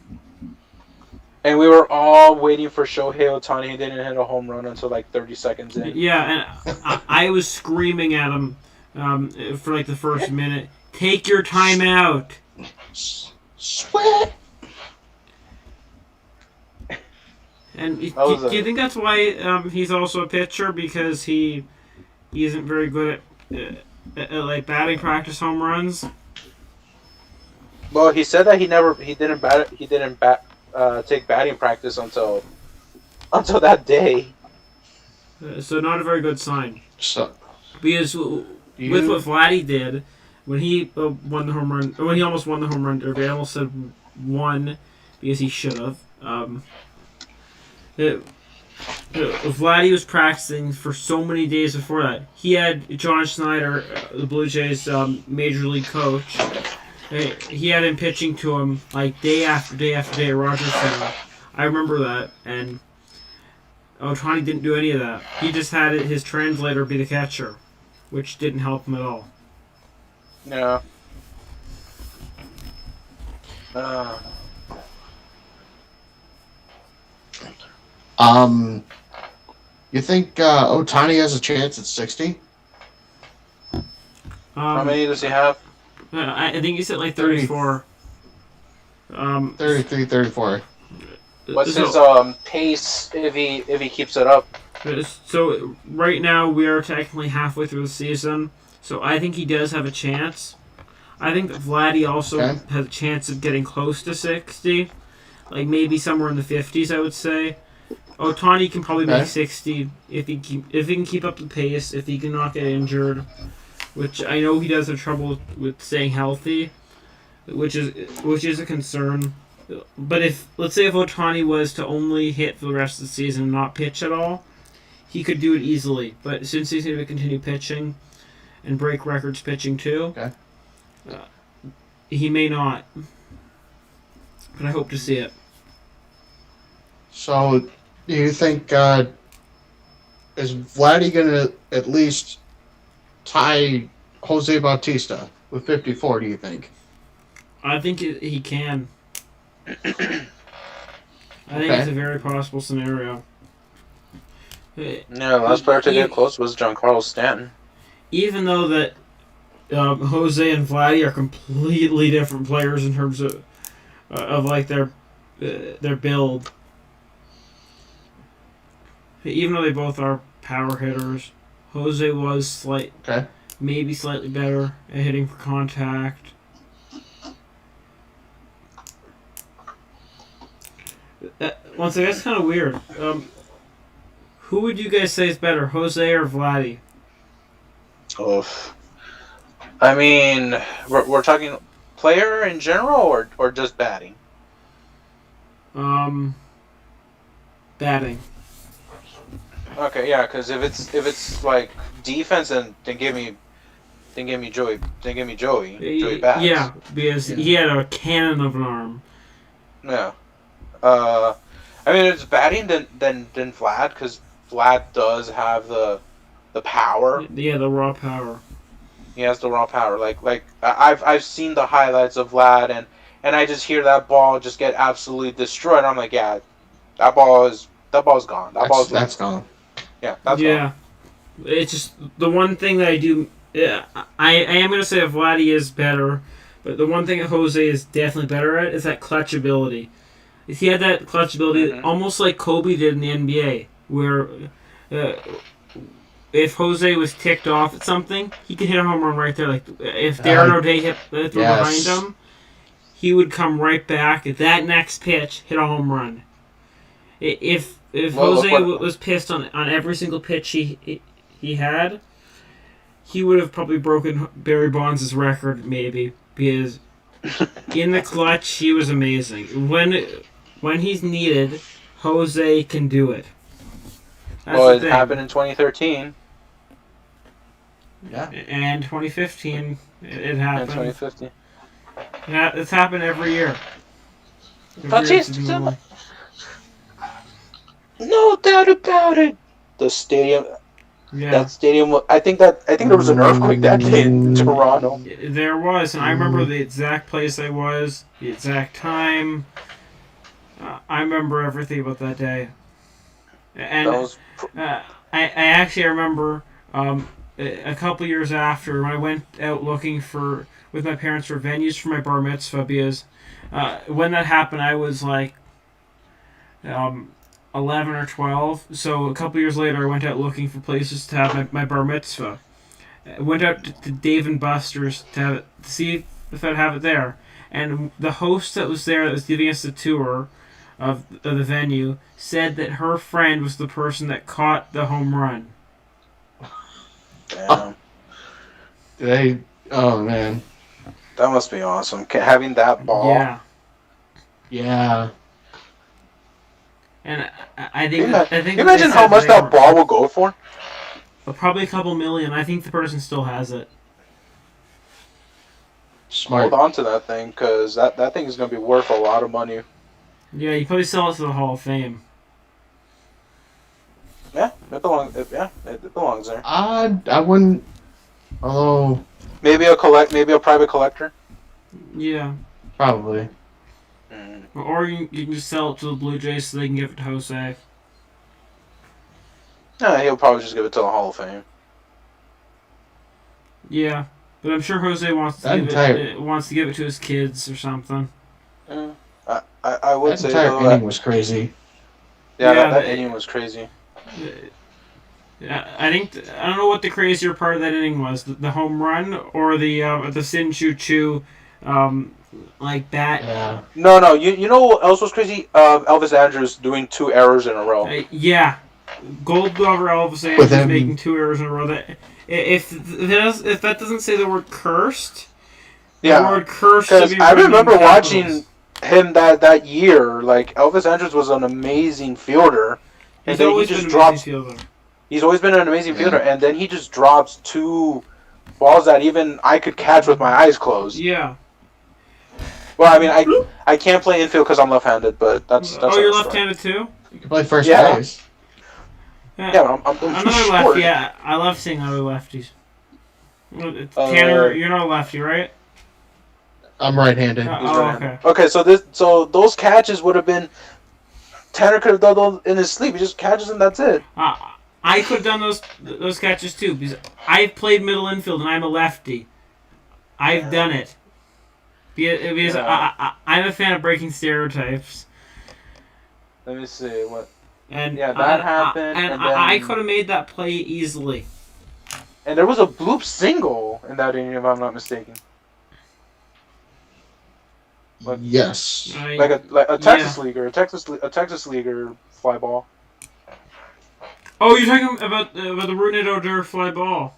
And we were all waiting for Shohei Ohtani. He didn't hit a home run until like 30 seconds in. Yeah, and I was screaming at him for like the first minute. Take your time out. Sweat. And do you think that's why he's also a pitcher? Because he isn't very good at like batting practice home runs. Well, he said that he didn't take batting practice until that day. So not a very good sign. So because with what Vladdy did when he won the home run, when he almost won the home run derby, I almost said won because he should have. Vladdy was practicing for so many days before that. He had John Schneider, the Blue Jays major league coach. He had him pitching to him like day after day after day at Rogers Center. I remember that, and Ohtani didn't do any of that. He just had his translator be the catcher, which didn't help him at all. Yeah. You think Ohtani has a chance at 60? How many does he have? I think he's at like 34. 33, 34. What's his pace if he keeps it up? So right now we are technically halfway through the season, so I think he does have a chance. I think that Vladdy also has a chance of getting close to 60, like maybe somewhere in the 50s, I would say. Ohtani can probably make 60 if he can keep up the pace, if he can not get injured, which I know he does have trouble with staying healthy, which is a concern. But let's say if Ohtani was to only hit for the rest of the season and not pitch at all, he could do it easily. But since he's going to continue pitching and break records pitching too, he may not. But I hope to see it. So, do you think is Vladdy going to at least tie Jose Bautista with 54? Do you think? I think he can. I think it's a very possible scenario. Yeah, the last player to get close was Giancarlo Stanton. Even though that Jose and Vladdy are completely different players in terms of like their build. Even though they both are power hitters, Jose was maybe slightly better at hitting for contact. Once again, that's kind of weird. Who would you guys say is better, Jose or Vladdy? Oof. I mean, we're talking player in general or just batting? Batting. Okay, yeah, because if it's like defense, then give me Joey Bats. Yeah, because he had a cannon of an arm. Yeah. I mean, it's batting than Vlad because Vlad does have the power. Yeah, the raw power. He has the raw power. I've seen the highlights of Vlad, and I just hear that ball just get absolutely destroyed. I'm like, yeah, that ball's gone. That's gone. Yeah, that's Yeah. gone. It's just the one thing that I do. Yeah, I am gonna say Vladdy is better, but the one thing that Jose is definitely better at is that clutch ability. He had that clutch ability almost like Kobe did in the NBA, where if Jose was ticked off at something, he could hit a home run right there. Like if Darren O'Day threw behind him, he would come right back at that next pitch, hit a home run. If Jose was pissed on every single pitch he had, he would have probably broken Barry Bonds' record maybe, because in the clutch he was amazing. When he's needed, Jose can do it. It happened in 2013. Yeah. And 2015, it happened. And 2015. Yeah, it's happened every year. No doubt about it. The stadium. Yeah. That stadium. I think there was an earthquake that day in Toronto. There was, and I remember the exact place I was, the exact time. I remember everything about that day. And I actually remember a couple years after when I went out looking with my parents for venues for my bar mitzvah, because when that happened I was like 11 or 12. So a couple years later I went out looking for places to have my bar mitzvah. I went out to Dave and Buster's to see if I'd have it there. And the host that was there that was giving us the tour of the venue said that her friend was the person that caught the home run. Damn. Oh man. That must be awesome. Having that ball. Yeah. Yeah. And I think Can you imagine how much that ball will go for? Probably a couple million. I think the person still has it. Smart. Hold on to that thing, because that thing is going to be worth a lot of money. Yeah, you probably sell it to the Hall of Fame. Yeah, it belongs there. I wouldn't. Although Maybe a private collector. Yeah. probably. Or you can just sell it to the Blue Jays so they can give it to Jose. No, he'll probably just give it to the Hall of Fame. Yeah, but I'm sure Jose wants to give it to his kids or something. I would That say entire though, inning was crazy. that inning was crazy. I don't know what the crazier part of that inning was, the home run or the Sin Choo Choo like bat. Yeah. No. You know what else was crazy? Elvis Andrus doing 2 errors in a row. Yeah, Gold Glover Elvis Andrus making 2 errors in a row. That if that doesn't say the word cursed, the word cursed. Because I remember watching him that year. Like Elvis Andrus was an amazing fielder, and then he just drops. He's always been an amazing fielder, and then he just drops 2 balls that even I could catch with my eyes closed. Yeah. Well, I mean, I can't play infield because I'm left-handed, but that's. Oh, you're left-handed too? You can play first base. Yeah, I'm another lefty. Yeah, I love seeing other lefties. Tanner, you're not a lefty, right? I'm right-handed. Okay. Okay, so those catches would have been. Tanner could have done those in his sleep. He just catches them. That's it. I could have done those catches too, because I've played middle infield and I'm a lefty. I've done it. Because I'm a fan of breaking stereotypes. Let me see what. And that happened. And I could have made that play easily. And there was a bloop single in that inning, if I'm not mistaken. Yes. Like a Texas leaguer, a Texas leaguer fly ball. Oh, you're talking about the Rougned Odor fly ball.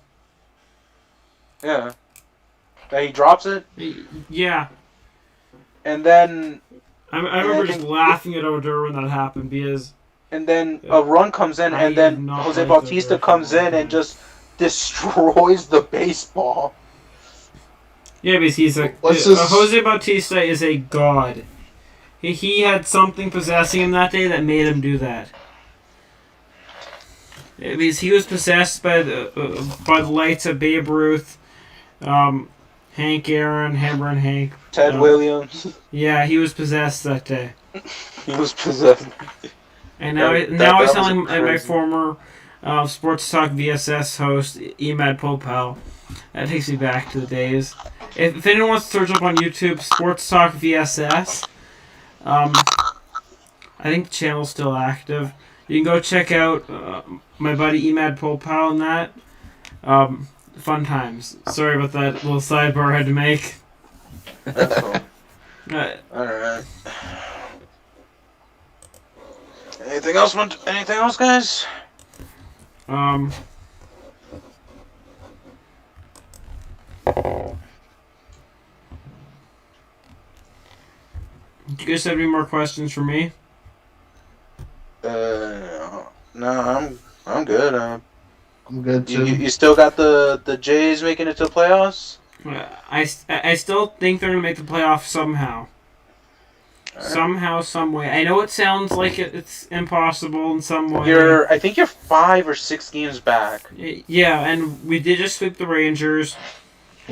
Yeah. That he drops it. Yeah. And then. I remember just laughing at Odor when that happened, because. And then a run comes in, and then Jose Bautista comes in and just destroys the baseball. Yeah, because he's Jose Bautista is a god. He had something possessing him that day that made him do that. Because he was possessed by the lights of Babe Ruth, Hank Aaron, Hammer and Hank. Ted Williams. Yeah, he was possessed that day. He was possessed. And now I sound like my former Sports Talk VSS host, Emad Popel. That takes me back to the days. If anyone wants to search up on YouTube, Sports Talk VSS, I think the channel's still active. You can go check out my buddy Emad Popel and that. Fun times. Sorry about that little sidebar I had to make. That's cool. Alright. Anything else, guys? Do you guys have any more questions for me? No, I'm good. I'm good too. You still got the Jays making it to the playoffs? I still think they're gonna make the playoffs somehow. Right. Somehow, some way. I know it sounds like it's impossible in some way. I think you're 5 or 6 games back. Yeah, and we did just sweep the Rangers,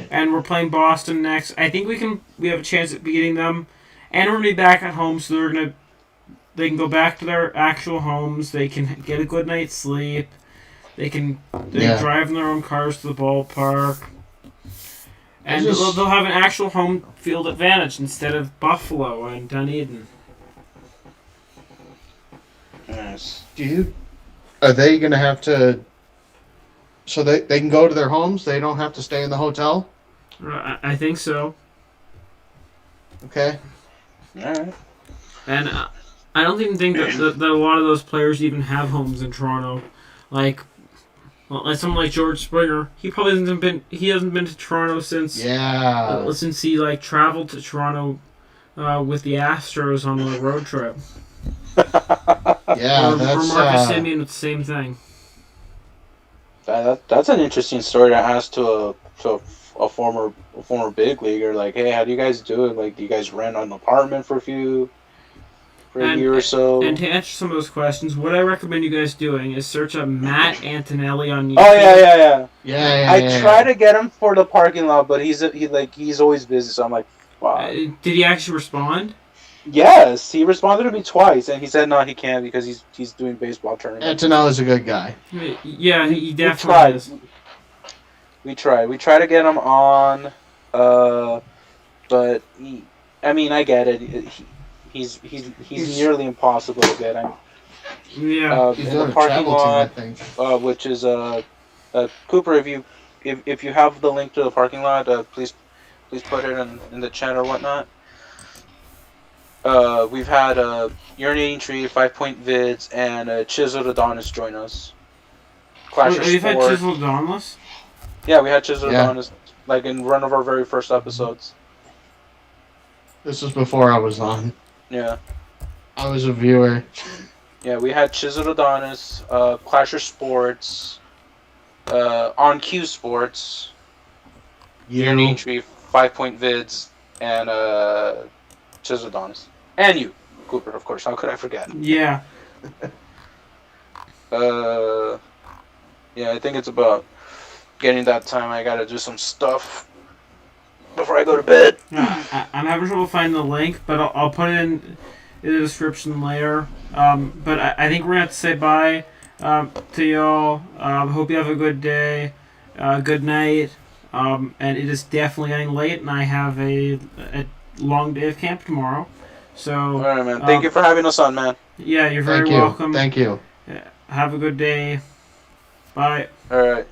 and we're playing Boston next. I think we have a chance at beating them, and we're gonna be back at home, so they can go back to their actual homes. They can get a good night's sleep. They can drive in their own cars to the ballpark. And they'll have an actual home field advantage instead of Buffalo and Dunedin. Nice. Are they going to have to... So they can go to their homes? They don't have to stay in the hotel? I think so. Okay. Alright. And I don't even think that a lot of those players even have homes in Toronto. Like someone like George Springer, he hasn't been to Toronto since he traveled to Toronto with the Astros on a road trip. Yeah, or Marcus Semien with the same thing. That's an interesting story to ask to a former big leaguer. Like, hey, how do you guys do it? Like, do you guys rent an apartment for a year or so? And to answer some of those questions, what I recommend you guys doing is search up Matt Antonelli on YouTube. Oh yeah. I try to get him for the parking lot, but he's always busy. So I'm like, wow. Did he actually respond? Yes, he responded to me twice, and he said no, he can't because he's doing baseball tournaments. Antonelli's a good guy. Yeah, he definitely is. We try to get him on, but I get it. He's nearly impossible to get him. Yeah, he's in the parking lot, which is Cooper. If you have the link to the parking lot, please put it in the chat or whatnot. We've had Urinating Tree, 5 Point Vids, and Chiseled Adonis join us. You've had Chiseled Adonis? Yeah, we had Chiseled Adonis like in one of our very first episodes. This was before I was on. Yeah. I was a viewer. Yeah, we had Chiseled Adonis, Clasher Sports, On Q Sports, Urinating Tree, 5 Point Vids, and Chiseled Adonis. And you, Cooper, of course. How could I forget? Yeah. Yeah, I think it's about getting that time. I gotta do some stuff before I go to bed. I'm having trouble finding the link, but I'll put it in the description later. But I think we're gonna have to say bye to y'all. Hope you have a good day. Good night. And it is definitely getting late, and I have a long day of camp tomorrow. So, all right, man. Thank you for having us on, man. Yeah, you're very welcome. Thank you. Have a good day. Bye. All right.